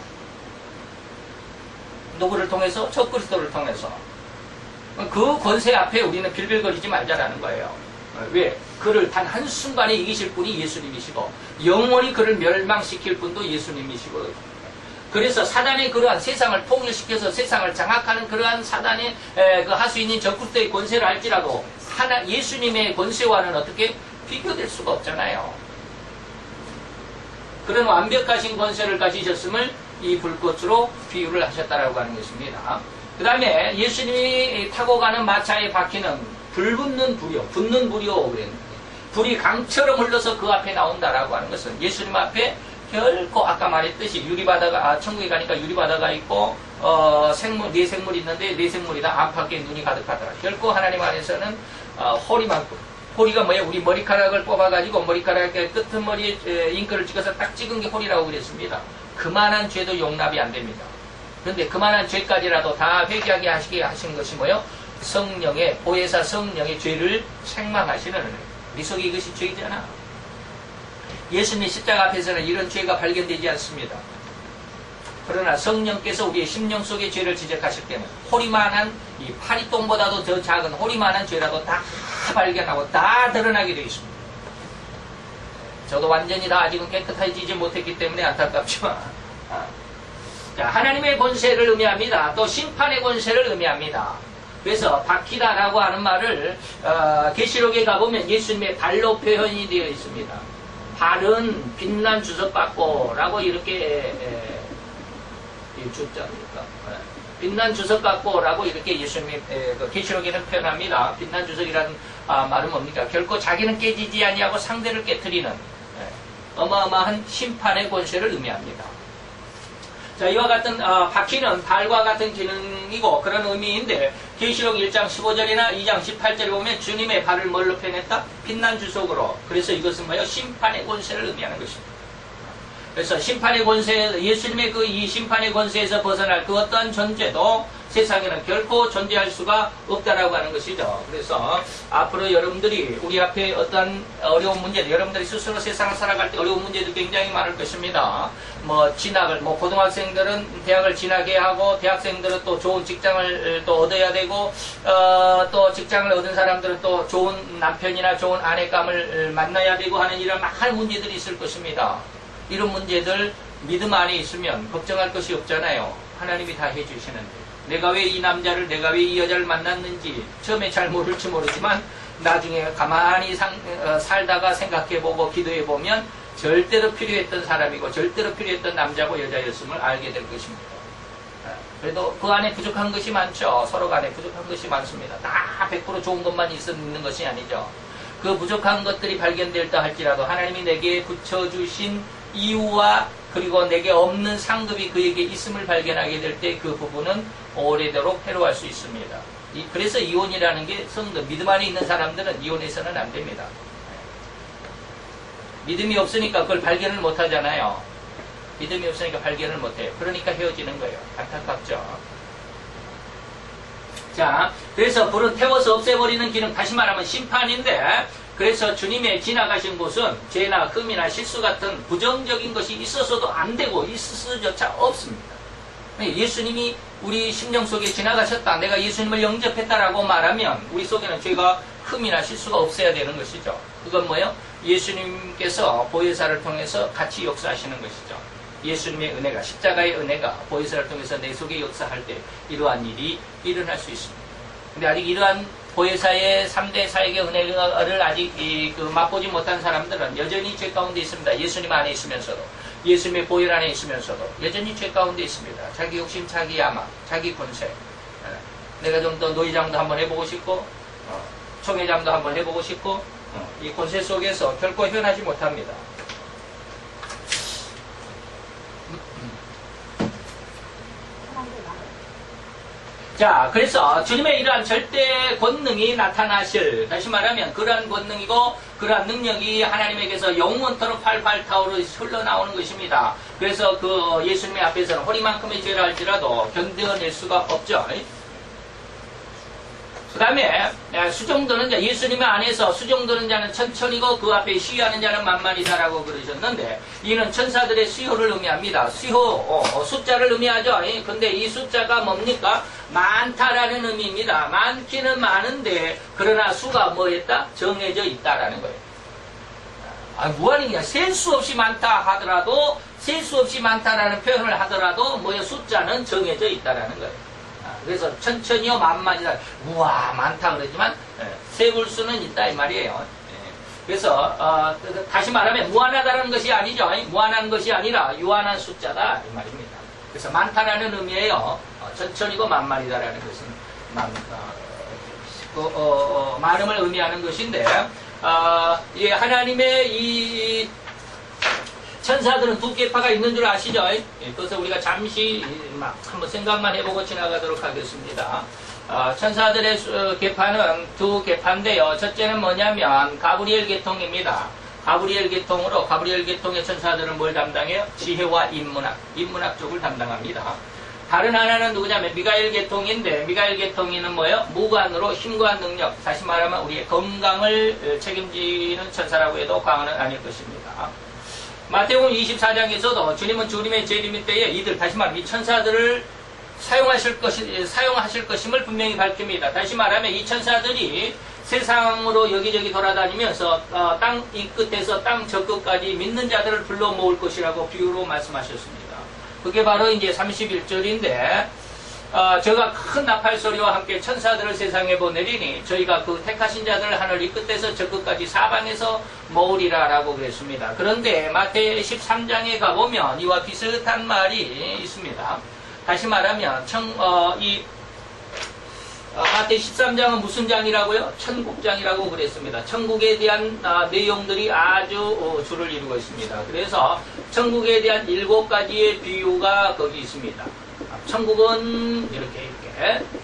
누구를 통해서? 적그리스도를 통해서. 그 권세 앞에 우리는 빌빌거리지 말자라는 거예요. 왜? 그를 단 한순간에 이기실 분이 예수님이시고 영원히 그를 멸망시킬 분도 예수님이시고, 그래서 사단의 그러한 세상을 통일시켜서 세상을 장악하는 그러한 사단의 할 수 있는 적그리스도의 권세를 할지라도 예수님의 권세와는 어떻게 비교될 수가 없잖아요. 그런 완벽하신 권세를 가지셨음을 이 불꽃으로 비유를 하셨다라고 하는 것입니다. 그 다음에 예수님이 타고 가는 마차에 박히는 붙는 불이요 그랬는데, 불이 강처럼 흘러서 그 앞에 나온다라고 하는 것은 예수님 앞에 결코 아까 말했듯이 천국에 가니까 유리바다가 있고 네 생물이 있는데 네 생물이 다 안팎에 눈이 가득하더라. 결코 하나님 안에서는 호리가 뭐예요? 우리 머리카락을 뽑아가지고 머리카락의 끄트머리에 잉크를 찍어서 딱 찍은 게 호리라고 그랬습니다. 그만한 죄도 용납이 안 됩니다. 그런데 그만한 죄까지라도 다 회개하게 하신 것이 뭐예요? 보혜사 성령의 죄를 책망하시는 은혜. 우리 속에 이것이 죄이잖아. 예수님의 십자가 앞에서는 이런 죄가 발견되지 않습니다. 그러나 성령께서 우리의 심령 속의 죄를 지적하실 때는 호리만한, 이 파리똥보다도 더 작은 호리만한 죄라도 다 발견하고 다 드러나게 되어 있습니다. 저도 완전히 다 아직은 깨끗해지지 못했기 때문에 안타깝지만, 자, 하나님의 권세를 의미합니다. 또 심판의 권세를 의미합니다. 그래서 박히다라고 하는 말을 계시록에 가보면 예수님의 발로 표현이 되어 있습니다. 발은 빛난 주석 같고라고 이렇게 주자입니까? 빛난 주석 같고라고 이렇게 예수님이 계시록에는 표현합니다. 빛난 주석이라는 말은 뭡니까? 결코 자기는 깨지지 아니하고 상대를 깨트리는 어마어마한 심판의 권세를 의미합니다. 자, 이와 같은 바퀴는 발과 같은 기능이고 그런 의미인데 계시록 1장 15절이나 2장 18절에 보면 주님의 발을 뭘로 표현했다? 빛난 주석으로. 그래서 이것은 뭐예요? 심판의 권세를 의미하는 것입니다. 그래서 심판의 권세, 예수님의 이 심판의 권세에서 벗어날 그 어떠한 존재도 세상에는 결코 존재할 수가 없다라고 하는 것이죠. 그래서 앞으로 여러분들이 우리 앞에 어떠한 어려운 문제들, 여러분들이 스스로 세상을 살아갈 때 어려운 문제도 굉장히 많을 것입니다. 고등학생들은 대학을 진학해야 하고, 대학생들은 또 좋은 직장을 또 얻어야 되고, 또 직장을 얻은 사람들은 또 좋은 남편이나 좋은 아내감을 만나야 되고 하는 이런 많은 문제들이 있을 것입니다. 이런 문제들 믿음 안에 있으면 걱정할 것이 없잖아요. 하나님이 다 해주시는데. 내가 왜 이 남자를, 내가 왜 이 여자를 만났는지 처음에 잘 모를지 모르지만 나중에 가만히 살다가 생각해보고 기도해보면 절대로 필요했던 사람이고 절대로 필요했던 남자고 여자였음을 알게 될 것입니다. 그래도 그 안에 부족한 것이 많죠. 서로 간에 부족한 것이 많습니다. 다 100% 좋은 것만 있는 것이 아니죠. 그 부족한 것들이 발견될다 할지라도 하나님이 내게 붙여주신 이유와 그리고 내게 없는 상급이 그에게 있음을 발견하게 될 때 그 부분은 오래도록 해로할 수 있습니다. 그래서 이혼이라는 게 성도, 믿음 안에 있는 사람들은 이혼해서는 안 됩니다. 믿음이 없으니까 그걸 발견을 못 하잖아요. 믿음이 없으니까 발견을 못 해요. 그러니까 헤어지는 거예요. 안타깝죠. 자, 그래서 불은 태워서 없애버리는 기능, 다시 말하면 심판인데, 그래서 주님의 지나가신 곳은 죄나 흠이나 실수 같은 부정적인 것이 있어서도 안 되고 있을 수조차 없습니다. 예수님이 우리 심령 속에 지나가셨다, 내가 예수님을 영접했다라고 말하면 우리 속에는 죄가 흠이나 실수가 없어야 되는 것이죠. 그건 뭐예요? 예수님께서 보혜사를 통해서 같이 역사하시는 것이죠. 예수님의 은혜가, 십자가의 은혜가 보혜사를 통해서 내 속에 역사할 때 이러한 일이 일어날 수 있습니다. 근데 아직 이러한 보혜사의 3대 사역의 은혜를 아직 맛보지 못한 사람들은 여전히 죄 가운데 있습니다. 예수님 안에 있으면서도, 예수님의 보혈 안에 있으면서도 여전히 죄 가운데 있습니다. 자기 욕심, 자기 야망, 자기 권세. 내가 좀 더 노회장도 한번 해보고 싶고, 총회장도 한번 해보고 싶고, 이 권세 속에서 결코 헤어나지 못합니다. 자, 그래서 주님의 이러한 절대 권능이 나타나실, 다시 말하면 그러한 권능이고 그러한 능력이 하나님에게서 영원토록 팔팔 타오르 흘러나오는 것입니다. 그래서 그 예수님의 앞에서는 허리만큼의 죄를 할지라도 견뎌낼 수가 없죠. 그 다음에 수종드는 자, 예수님의 안에서 수종드는 자는 천천히고 그 앞에 시위하는 자는 만만이다라고 그러셨는데, 이는 천사들의 수요를 의미합니다. 수요, 숫자를 의미하죠. 근데 이 숫자가 뭡니까? 많다라는 의미입니다. 많기는 많은데 그러나 수가 뭐였다? 정해져 있다라는 거예요. 무한이냐, 셀 수 없이 많다 하더라도, 셀 수 없이 많다라는 표현을 하더라도 뭐예요? 숫자는 정해져 있다라는 거예요. 그래서 천천히요 만만이다, 우와 많다 그러지만 세볼 수는 있다 이 말이에요. 그래서 다시 말하면 무한하다는 것이 아니죠. 무한한 것이 아니라 유한한 숫자다 이 말입니다. 그래서 많다라는 의미예요. 천천히고 만만이다라는 것은 많음을 의미하는 것인데, 하나님의 이 천사들은 두 계파가 있는 줄 아시죠? 그래서 우리가 잠시 한번 생각만 해보고 지나가도록 하겠습니다. 천사들의 계파는 두 계파인데요. 첫째는 뭐냐면 가브리엘 계통입니다. 가브리엘 계통으로, 가브리엘 계통의 천사들은 뭘 담당해요? 지혜와 인문학 쪽을 담당합니다. 다른 하나는 누구냐면 미가엘 계통인데, 미가엘 계통이는 뭐예요? 무관으로 힘과 능력, 다시 말하면 우리의 건강을 책임지는 천사라고 해도 과언은 아닐 것입니다. 마태복음 24장에서도 주님은 주님의 재림의 때에 이들, 다시 말하면 이 천사들을 사용하실 것임을 분명히 밝힙니다. 다시 말하면 이 천사들이 세상으로 여기저기 돌아다니면서 땅 이 끝에서 땅 저 끝까지 믿는 자들을 불러 모을 것이라고 비유로 말씀하셨습니다. 그게 바로 이제 31절인데, 저가 큰 나팔 소리와 함께 천사들을 세상에 보내리니 저희가 그 택하신 자들을 하늘 이 끝에서 저 끝까지 사방에서 모으리라 라고 그랬습니다. 그런데 마태 13장에 가보면 이와 비슷한 말이 있습니다. 다시 말하면 마태 13장은 무슨 장이라고요? 천국장이라고 그랬습니다. 천국에 대한 내용들이 아주 줄을 이루고 있습니다. 그래서 천국에 대한 7가지의 비유가 거기 있습니다. 천국은 이렇게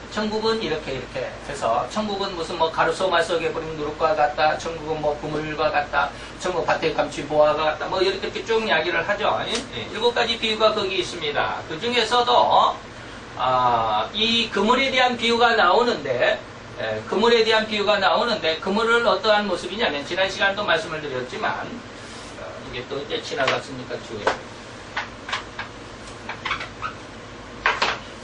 천국은 이렇게 해서 천국은 무슨 뭐 가로소마 속에 버린 누룩과 같다, 천국은 뭐 그물과 같다, 천국 밭에 감춘 보화가 같다, 뭐 이렇게 쭉 이야기를 하죠. 7가지 비유가 거기 있습니다. 그 중에서도 이 그물에 대한 비유가 나오는데, 그물은 어떠한 모습이냐면, 지난 시간도 말씀을 드렸지만, 이게 또 이제 지나갔으니까 주에.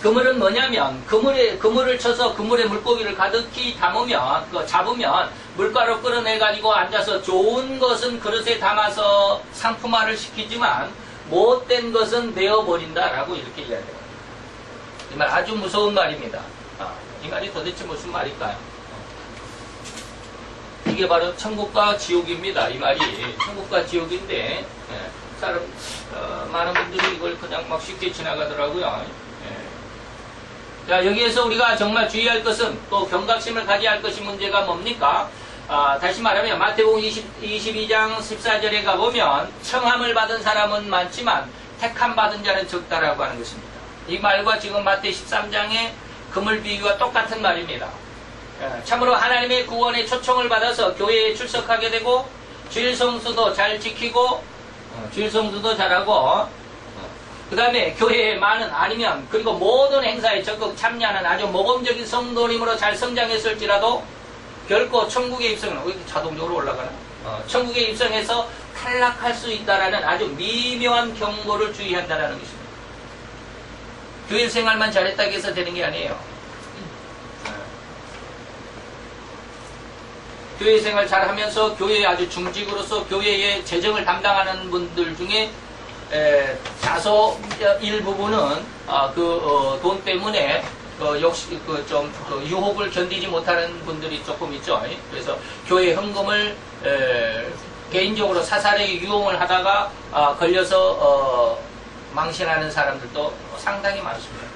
그물은 뭐냐면, 그물을 쳐서 그물에 물고기를 가득히 담으면, 잡으면, 물가로 끌어내가지고 앉아서 좋은 것은 그릇에 담아서 상품화를 시키지만, 못된 것은 내어버린다라고 이렇게 이야기해요. 이 말 아주 무서운 말입니다. 이 말이 도대체 무슨 말일까요? 이게 바로 천국과 지옥입니다. 이 말이 천국과 지옥인데 많은 분들이 이걸 그냥 막 쉽게 지나가더라고요. 자, 여기에서 우리가 정말 주의할 것은 또 경각심을 가져야 할 것이 문제가 뭡니까? 다시 말하면 마태복음 22장 14절에 가보면 청함을 받은 사람은 많지만 택함 받은 자는 적다라고 하는 것입니다. 이 말과 지금 마태 13장의 그물 비유가 똑같은 말입니다. 참으로 하나님의 구원의 초청을 받아서 교회에 출석하게 되고 주일 성수도 잘 지키고 주일 성수도 잘하고 그 다음에 교회에 많은 아니면 그리고 모든 행사에 적극 참여하는 아주 모범적인 성도님으로 잘 성장했을지라도 결코 천국에 입성은 자동적으로 올라가나? 천국에 입성해서 탈락할 수 있다라는 아주 미묘한 경고를 주의한다라는 것입니다. 교회 생활만 잘했다고 해서 되는 게 아니에요. 교회 생활 잘하면서 교회에 아주 중직으로서 교회의 재정을 담당하는 분들 중에 다소 일부분은 돈 때문에 역시 유혹을 견디지 못하는 분들이 조금 있죠. 그래서 교회 헌금을 개인적으로 사사로이 유용을 하다가 걸려서 망신하는 사람들도 상당히 많습니다.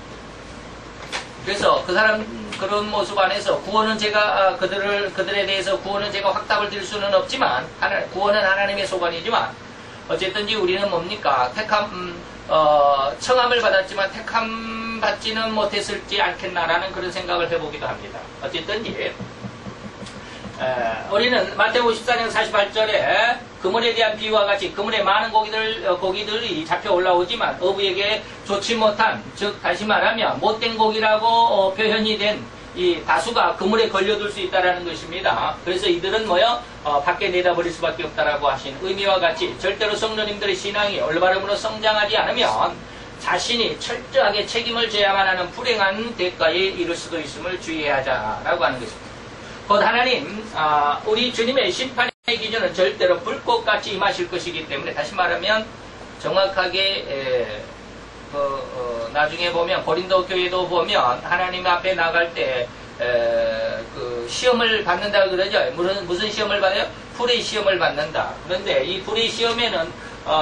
그래서 그런 모습 안에서 구원은 제가 그들에 대해서 구원은 제가 확답을 드릴 수는 없지만 구원은 하나님의 소관이지만 어쨌든지 우리는 뭡니까? 청함을 받았지만 택함 받지는 못했을지 않겠나라는 그런 생각을 해보기도 합니다. 어쨌든지 우리는 마태복음 14장 48절에 그물에 대한 비유와 같이 그물에 많은 고기들이 잡혀 올라오지만 어부에게 좋지 못한, 즉 다시 말하면 못된 고기라고 표현이 된 이 다수가 그물에 걸려들 수 있다는 것입니다. 그래서 이들은 밖에 내다버릴 수밖에 없다라고 하신 의미와 같이 절대로 성도님들의 신앙이 올바름으로 성장하지 않으면 자신이 철저하게 책임을 져야만 하는 불행한 대가에 이를 수도 있음을 주의해야 하자라고 하는 것입니다. 곧 하나님, 우리 주님의 심판의 기준은 절대로 불꽃같이 임하실 것이기 때문에 다시 말하면 정확하게 나중에 보면 고린도 교회도 보면 하나님 앞에 나갈 때 시험을 받는다 그러죠. 무슨 시험을 받아요? 불의 시험을 받는다. 그런데 이 불의 시험에는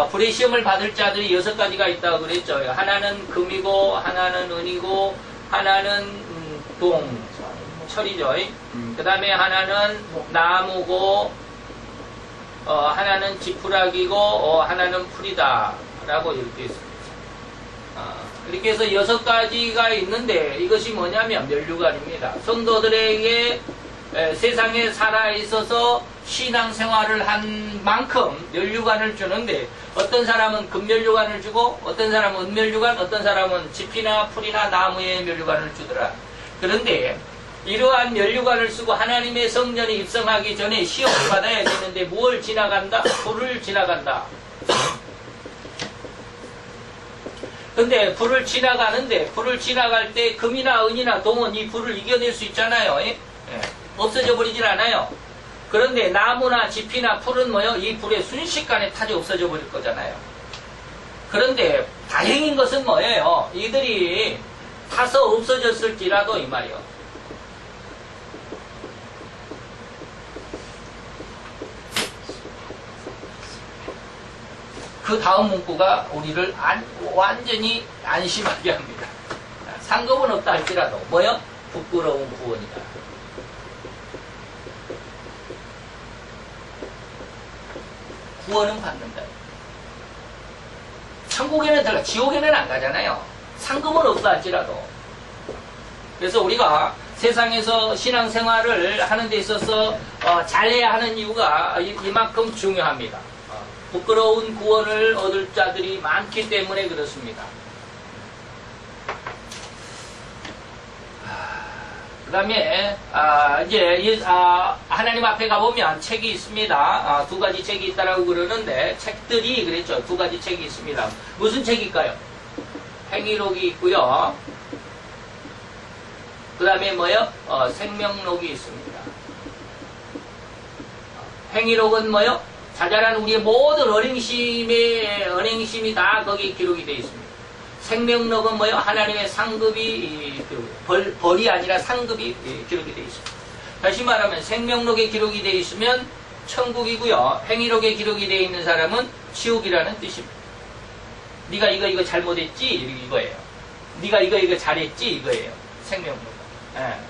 불의 시험을 받을 자들이 6가지가 있다고 그랬죠. 하나는 금이고 하나는 은이고 하나는 철이죠. 그 다음에 하나는 나무고 하나는 지푸라기고 하나는 풀이다 라고 이렇게 있습니다. 이렇게 해서 6가지가 있는데 이것이 뭐냐면 면류관입니다. 성도들에게 세상에 살아있어서 신앙생활을 한 만큼 면류관을 주는데 어떤 사람은 금면류관을 주고 어떤 사람은 은면류관, 어떤 사람은 지피나 풀이나 나무의 면류관을 주더라. 그런데 이러한 면류관을 쓰고 하나님의 성전에 입성하기 전에 시험을 받아야 되는데 무엇을 지나간다? 불을 지나간다. 근데 불을 지나갈 때 금이나 은이나 동은 이 불을 이겨낼 수 있잖아요. 없어져 버리질 않아요. 그런데 나무나 지피나 풀은 이 불에 순식간에 타지 없어져 버릴 거잖아요. 그런데 다행인 것은 뭐예요? 이들이 타서 없어졌을지라도 이 말이요. 그 다음 문구가 우리를 완전히 안심하게 합니다. 상급은 없다 할지라도 뭐요? 부끄러운 구원이다. 구원은 받는다. 천국에는 들어가, 지옥에는 안 가잖아요. 상급은 없다 할지라도. 그래서 우리가 세상에서 신앙생활을 하는 데 있어서 잘해야 하는 이유가 이만큼 중요합니다. 부끄러운 구원을 얻을 자들이 많기 때문에 그렇습니다. 그 다음에 이제 하나님 앞에 가보면 책이 있습니다. 두 가지 책이 있다라고 그러는데 책들이 그랬죠. 두 가지 책이 있습니다. 무슨 책일까요? 행위록이 있고요. 그 다음에 뭐요? 생명록이 있습니다. 행위록은 뭐요? 자잘한 우리의 모든 언행심이 다 거기에 기록이 되어 있습니다. 생명록은 뭐요? 하나님의 상급이 벌이 아니라 상급이 기록이 되어 있습니다. 다시 말하면 생명록에 기록이 되어 있으면 천국이고요. 행위록에 기록이 되어 있는 사람은 지옥이라는 뜻입니다. 네가 이거 잘못했지 이거예요. 네가 이거 잘했지 이거예요. 생명록.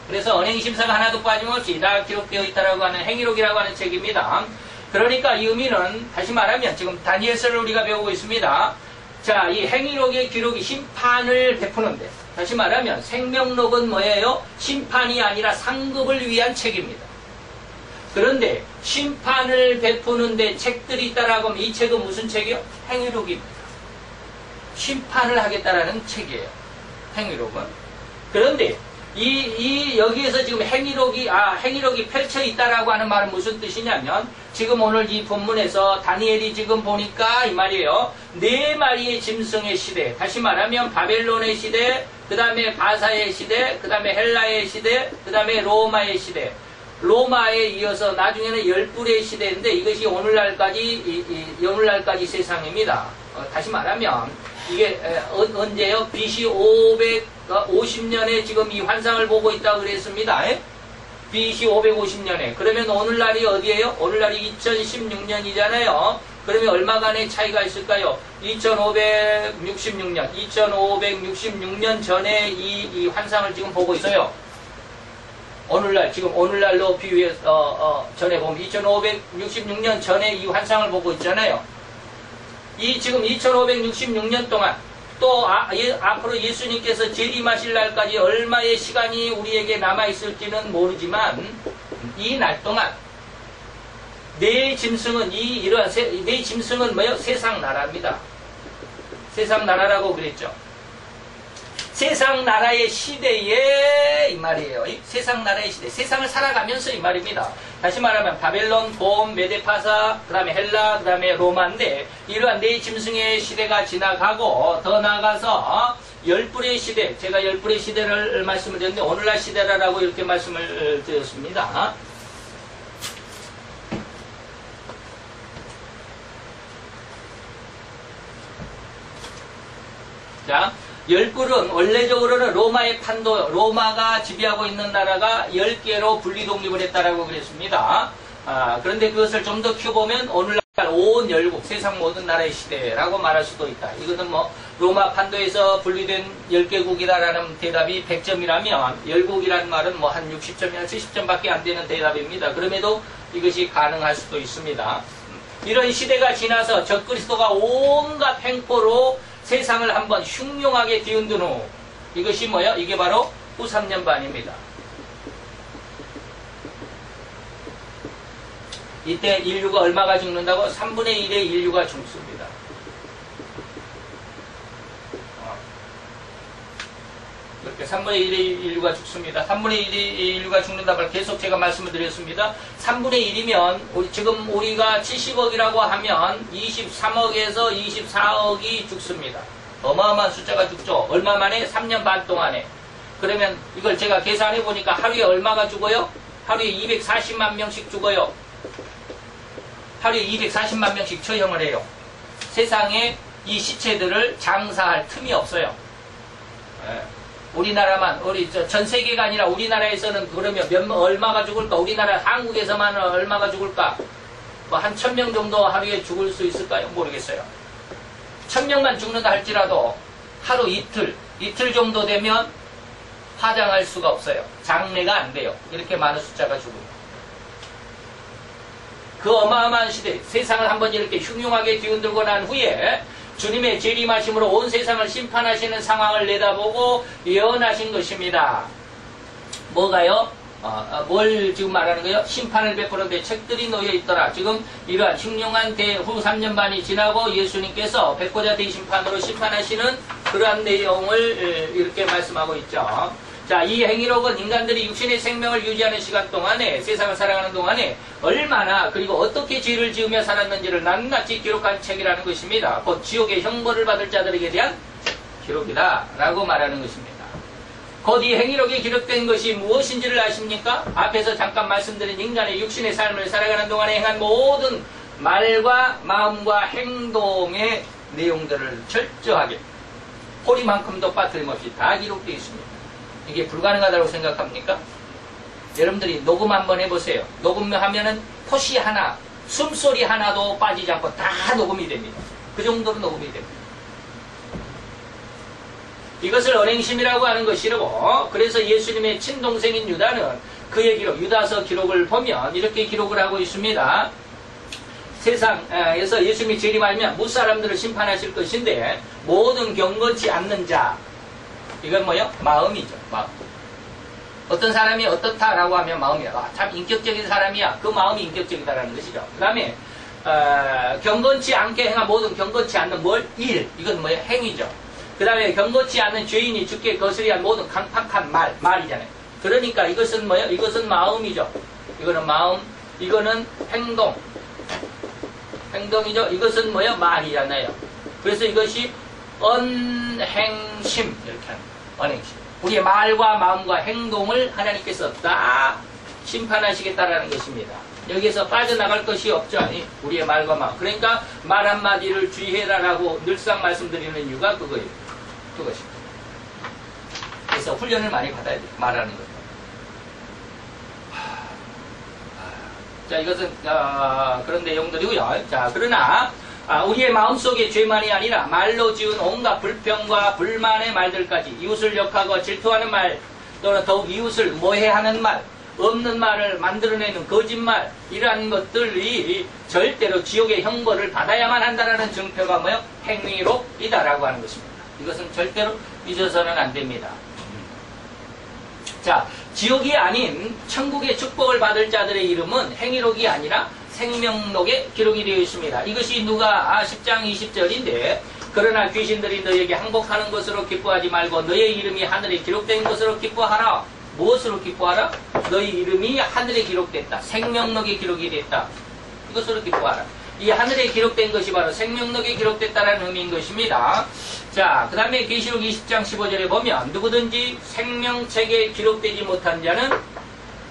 그래서 언행심사가 하나도 빠짐없이 다 기록되어 있다라고 하는 행위록이라고 하는 책입니다. 그러니까 이 의미는 다시 말하면 지금 다니엘서를 우리가 배우고 있습니다. 자, 이 행위록의 기록이 심판을 베푸는데, 다시 말하면 생명록은 뭐예요? 심판이 아니라 상급을 위한 책입니다. 그런데 심판을 베푸는데 책들이 있다라고 하면 이 책은 무슨 책이요? 행위록입니다. 심판을 하겠다라는 책이에요. 행위록은. 그런데 여기에서 지금 행위록이 펼쳐 있다라고 하는 말은 무슨 뜻이냐면, 지금 오늘 이 본문에서 다니엘이 지금 보니까 이 말이에요. 4마리의 짐승의 시대, 다시 말하면 바벨론의 시대, 그 다음에 바사의 시대, 그 다음에 헬라의 시대, 그 다음에 로마의 시대. 로마에 이어서 나중에는 10뿔의 시대인데 이것이 오늘날까지 세상입니다. 다시 말하면 이게 언제요? BC 550년에 지금 이 환상을 보고 있다고 그랬습니다. BC 550년에. 그러면 오늘날이 어디예요? 오늘날이 2016년이잖아요. 그러면 얼마간의 차이가 있을까요? 2566년 전에 이 환상을 지금 보고 있어요. 오늘날로 비유해서 전에 보면 2566년 전에 이 환상을 보고 있잖아요. 지금 2566년 동안 또 앞으로 예수님께서 재림하실 날까지 얼마의 시간이 우리에게 남아있을지는 모르지만 이 날 동안 내 짐승은 내 짐승은 뭐요? 세상 나라입니다. 세상 나라라고 그랬죠. 세상 나라의 시대에 이 말이에요. 세상 나라의 시대. 세상을 살아가면서 이 말입니다. 다시 말하면 바벨론, 곰, 메데파사, 그 다음에 헬라, 그 다음에 로마인데 이러한 네 짐승의 시대가 지나가고 더 나아가서 10뿔의 시대. 제가 10뿔의 시대를 말씀을 드렸는데 오늘날 시대라고 이렇게 말씀을 드렸습니다. 자, 10뿔은 원래적으로는 로마의 로마가 지배하고 있는 나라가 10개로 분리 독립을 했다라고 그랬습니다. 그런데 그것을 좀 더 키워보면 오늘날 온 열국, 세상 모든 나라의 시대라고 말할 수도 있다. 이것은 로마 판도에서 분리된 10개국이다라는 대답이 100점이라면 열국이라는 말은 한 60점이나 70점밖에 안 되는 대답입니다. 그럼에도 이것이 가능할 수도 있습니다. 이런 시대가 지나서 적그리스도가 온갖 횡포로 세상을 한번 흉흉하게 뒤흔든 후 이것이 뭐예요? 이게 바로 후 3년 반입니다. 이때 인류가 얼마가 죽는다고? 3분의 1의 인류가 죽습니다. 이렇게 3분의 1의 인류가 죽습니다. 3분의 1의 인류가 죽는다고 계속 제가 말씀을 드렸습니다. 3분의 1이면 지금 우리가 70억이라고 하면 23억에서 24억이 죽습니다. 어마어마한 숫자가 죽죠. 얼마 만에? 3년 반 동안에. 그러면 이걸 제가 계산해 보니까 하루에 얼마가 죽어요? 하루에 240만 명씩 죽어요. 하루에 240만 명씩 처형을 해요. 세상에 이 시체들을 장사할 틈이 없어요. 우리나라만, 전 세계가 아니라 우리나라에서는 그러면 얼마가 죽을까? 우리나라 한국에서만 얼마가 죽을까? 뭐 한 1000명 정도 하루에 죽을 수 있을까요? 모르겠어요. 1000명만 죽는다 할지라도 하루 이틀 정도 되면 화장할 수가 없어요. 장례가 안 돼요. 이렇게 많은 숫자가 죽어요. 그 어마어마한 시대, 세상을 한번 이렇게 흉흉하게 뒤흔들고 난 후에 주님의 재림하심으로 온 세상을 심판하시는 상황을 내다보고 예언하신 것입니다. 뭐가요? 뭘 지금 말하는 거예요? 심판을 베푸는데 책들이 놓여 있더라. 지금 이러한 흉흉한 후 3년 반이 지나고 예수님께서 백보자 대심판으로 심판하시는 그러한 내용을 이렇게 말씀하고 있죠. 자, 이 행위록은 인간들이 육신의 생명을 유지하는 시간 동안에, 세상을 살아가는 동안에 얼마나 그리고 어떻게 죄를 지으며 살았는지를 낱낱이 기록한 책이라는 것입니다. 곧 지옥의 형벌을 받을 자들에게 대한 기록이다 라고 말하는 것입니다. 곧 이 행위록에 기록된 것이 무엇인지를 아십니까? 앞에서 잠깐 말씀드린 인간의 육신의 삶을 살아가는 동안에 행한 모든 말과 마음과 행동의 내용들을 철저하게 호리만큼도 빠뜨림없이 다 기록되어 있습니다. 이게 불가능하다고 생각합니까? 여러분들이 녹음 한번 해보세요. 녹음하면은 토시 하나, 숨소리 하나도 빠지지 않고 다 녹음이 됩니다. 그 정도로 녹음이 됩니다. 이것을 언행심이라고 하는 것이라고. 그래서 예수님의 친동생인 유다는 그의 기록, 유다서 기록을 보면 이렇게 기록을 하고 있습니다. 세상에서 예수님이 재림하면 무사람들을 심판하실 것인데 모든 경건치 않는 자, 이건 뭐요? 마음이죠. 마음. 어떤 사람이 어떻다라고 하면 마음이야. 참 인격적인 사람이야. 그 마음이 인격적이다라는 것이죠. 그 다음에 경건치 않게 행한 모든 경건치 않는 일. 이건 뭐예요? 행위죠. 그 다음에 경건치 않는 죄인이 주께 거스리한 모든 강팍한 말이잖아요. 그러니까 이것은 뭐예요? 이것은 마음이죠. 이거는 마음. 이거는 행동이죠. 이것은 뭐예요? 말이잖아요. 그래서 이것이 언행심 이렇게 하는 거예요. 언행심. 우리의 말과 마음과 행동을 하나님께서 다 심판하시겠다라는 것입니다. 여기에서 빠져나갈 것이 없죠. 우리의 말과 마음. 그러니까 말 한마디를 주의해라라고 늘상 말씀드리는 이유가 그거예요. 그것입니다. 그래서 훈련을 많이 받아야 돼요. 말하는 것. 자, 이것은 그런 내용들이고요. 자, 그러나 우리의 마음속에 죄만이 아니라 말로 지은 온갖 불평과 불만의 말들까지, 이웃을 욕하고 질투하는 말, 또는 더욱 이웃을 모해하는 말, 없는 말을 만들어내는 거짓말, 이러한 것들이 절대로 지옥의 형벌을 받아야만 한다는 증표가 뭐예요? 행위록이다라고 하는 것입니다. 이것은 절대로 잊어서는 안 됩니다. 자, 지옥이 아닌 천국의 축복을 받을 자들의 이름은 행위록이 아니라 생명록에 기록이 되어 있습니다. 이것이 누가 10장 20절인데, 그러나 귀신들이 너에게 항복하는 것으로 기뻐하지 말고 너의 이름이 하늘에 기록된 것으로 기뻐하라. 무엇으로 기뻐하라? 너희 이름이 하늘에 기록됐다. 생명록에 기록이 됐다. 이것으로 기뻐하라. 이 하늘에 기록된 것이 바로 생명록에 기록됐다는 의미인 것입니다. 자, 그 다음에 계시록 20장 15절에 보면 누구든지 생명책에 기록되지 못한 자는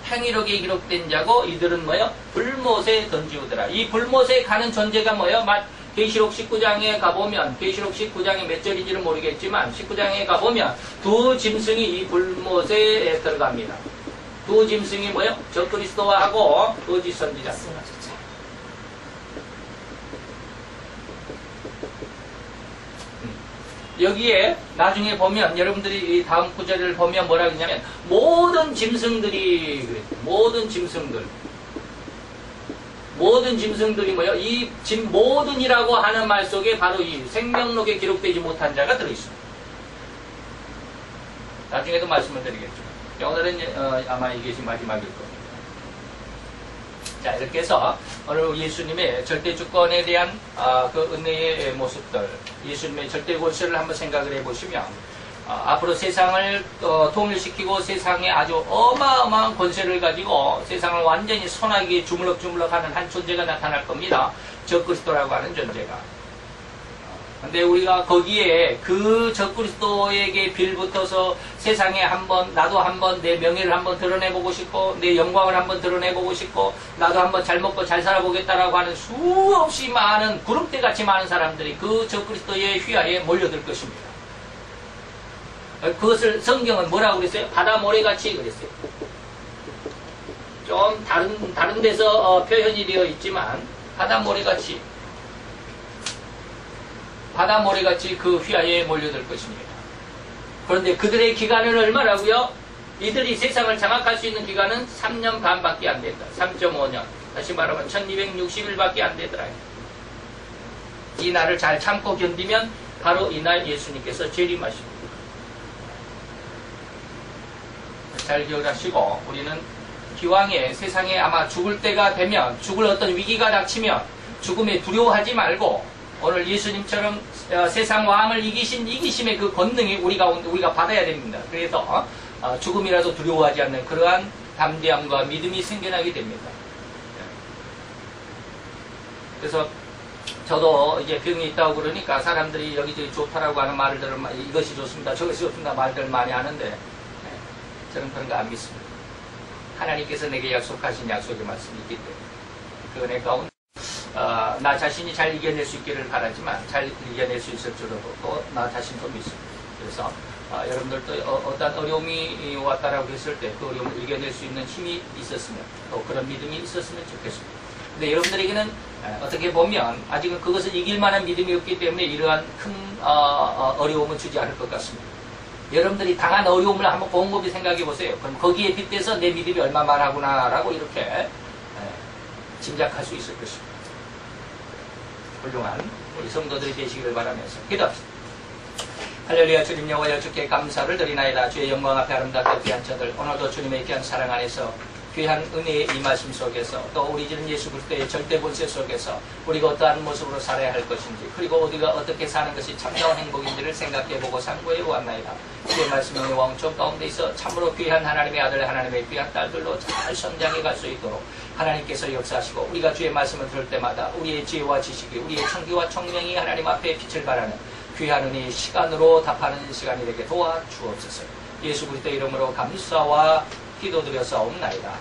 행위록에 기록된 자고 이들은 뭐요? 불못에 던지우더라. 이 불못에 가는 존재가 뭐요? 계시록 19장에 가보면, 계시록 19장이 몇 절인지는 모르겠지만 19장에 가보면 두 짐승이 이 불못에 들어갑니다. 두 짐승이 뭐요? 적그리스도하고 거짓 선지자. 여기에 나중에 보면 여러분들이 이 다음 구절을 보면 뭐라 그러냐면 모든 짐승들이 뭐요? 이 모든이라고 하는 말 속에 바로 이 생명록에 기록되지 못한 자가 들어있습니다. 나중에도 말씀을 드리겠죠. 오늘은 아마 이게 마지막일 겁니다. 자, 이렇게 해서 오늘 예수님의 절대 주권에 대한 그 은혜의 모습들, 예수님의 절대 권세를 한번 생각을 해보시면 앞으로 세상을 통일시키고 세상에 아주 어마어마한 권세를 가지고 세상을 완전히 손아귀에 주물럭주물럭하는 한 존재가 나타날 겁니다. 적그리스도라고 하는 존재가. 근데 우리가 거기에 그 적그리스도에게 빌붙어서 세상에 한번, 나도 한번 내 명예를 한번 드러내보고 싶고, 내 영광을 한번 드러내보고 싶고, 나도 한번 잘 먹고 잘 살아보겠다라고 하는 수없이 많은, 구름대같이 많은 사람들이 그 적그리스도의 휘하에 몰려들 것입니다. 그것을 성경은 뭐라고 그랬어요? 바다 모래같이 그랬어요. 좀 다른 데서 표현이 되어 있지만 바다 모래같이 그 휘하에 몰려들 것입니다. 그런데 그들의 기간은 얼마라고요? 이들이 세상을 장악할 수 있는 기간은 3년 반밖에 안 된다. 3.5년. 다시 말하면 1260일밖에 안 되더라. 이 날을 잘 참고 견디면 바로 이날 예수님께서 재림하십니다. 잘 기억하시고 우리는 기왕에 세상에 아마 죽을 때가 되면 죽을 어떤 위기가 닥치면 죽음에 두려워하지 말고 오늘 예수님처럼 세상 왕을 이기신 이기심의 그 권능이 우리가 받아야 됩니다. 그래서 죽음이라도 두려워하지 않는 그러한 담대함과 믿음이 생겨나게 됩니다. 그래서 저도 이제 병이 있다고 그러니까 사람들이 여기저기 좋다라고 하는 말을 들으면 이것이 좋습니다, 저것이 좋습니다 말들을 많이 하는데 저는 그런 거 안 믿습니다. 하나님께서 내게 약속하신 약속의 말씀이 있기 때문에 그 은혜 가운데 나 자신이 잘 이겨낼 수 있기를 바라지만 잘 이겨낼 수 있을 줄로도 또 나 자신도 믿습니다. 그래서 여러분들도 어떤 어려움이 왔다라고 했을 때 그 어려움을 이겨낼 수 있는 힘이 있었으면 또 그런 믿음이 있었으면 좋겠습니다. 근데 여러분들에게는 어떻게 보면 아직은 그것을 이길 만한 믿음이 없기 때문에 이러한 큰 어려움은 주지 않을 것 같습니다. 여러분들이 당한 어려움을 한번 곰곰이 생각해 보세요. 그럼 거기에 빗대서 내 믿음이 얼마만하구나라고 이렇게 짐작할 수 있을 것입니다. 훌륭한 우리 성도들이 되시기를 바라면서 기도합시다. 할렐루야. 주님 여호와여, 주께 감사를 드리나이다. 주의 영광 앞에 아름답게 귀한 저들 오늘도 주님의 귀한 사랑 안에서 귀한 은혜의 임하심 속에서 또 우리 주님 예수 그리스도의 절대 본세 속에서 우리가 어떠한 모습으로 살아야 할 것인지 그리고 우리가 어떻게 사는 것이 참다운 행복인지를 생각해보고 상고해 보았나이다. 주의 말씀의 왕총 가운데 있어 참으로 귀한 하나님의 아들 하나님의 귀한 딸들로 잘 성장해 갈 수 있도록 하나님께서 역사하시고 우리가 주의 말씀을 들을 때마다 우리의 지혜와 지식이 우리의 청기와 청명이 하나님 앞에 빛을 발하는 귀한 은혜의 시간으로 답하는 시간이 되게 도와주옵소서. 예수 그리스도 이름으로 감사와 기도드려서 옵나이다.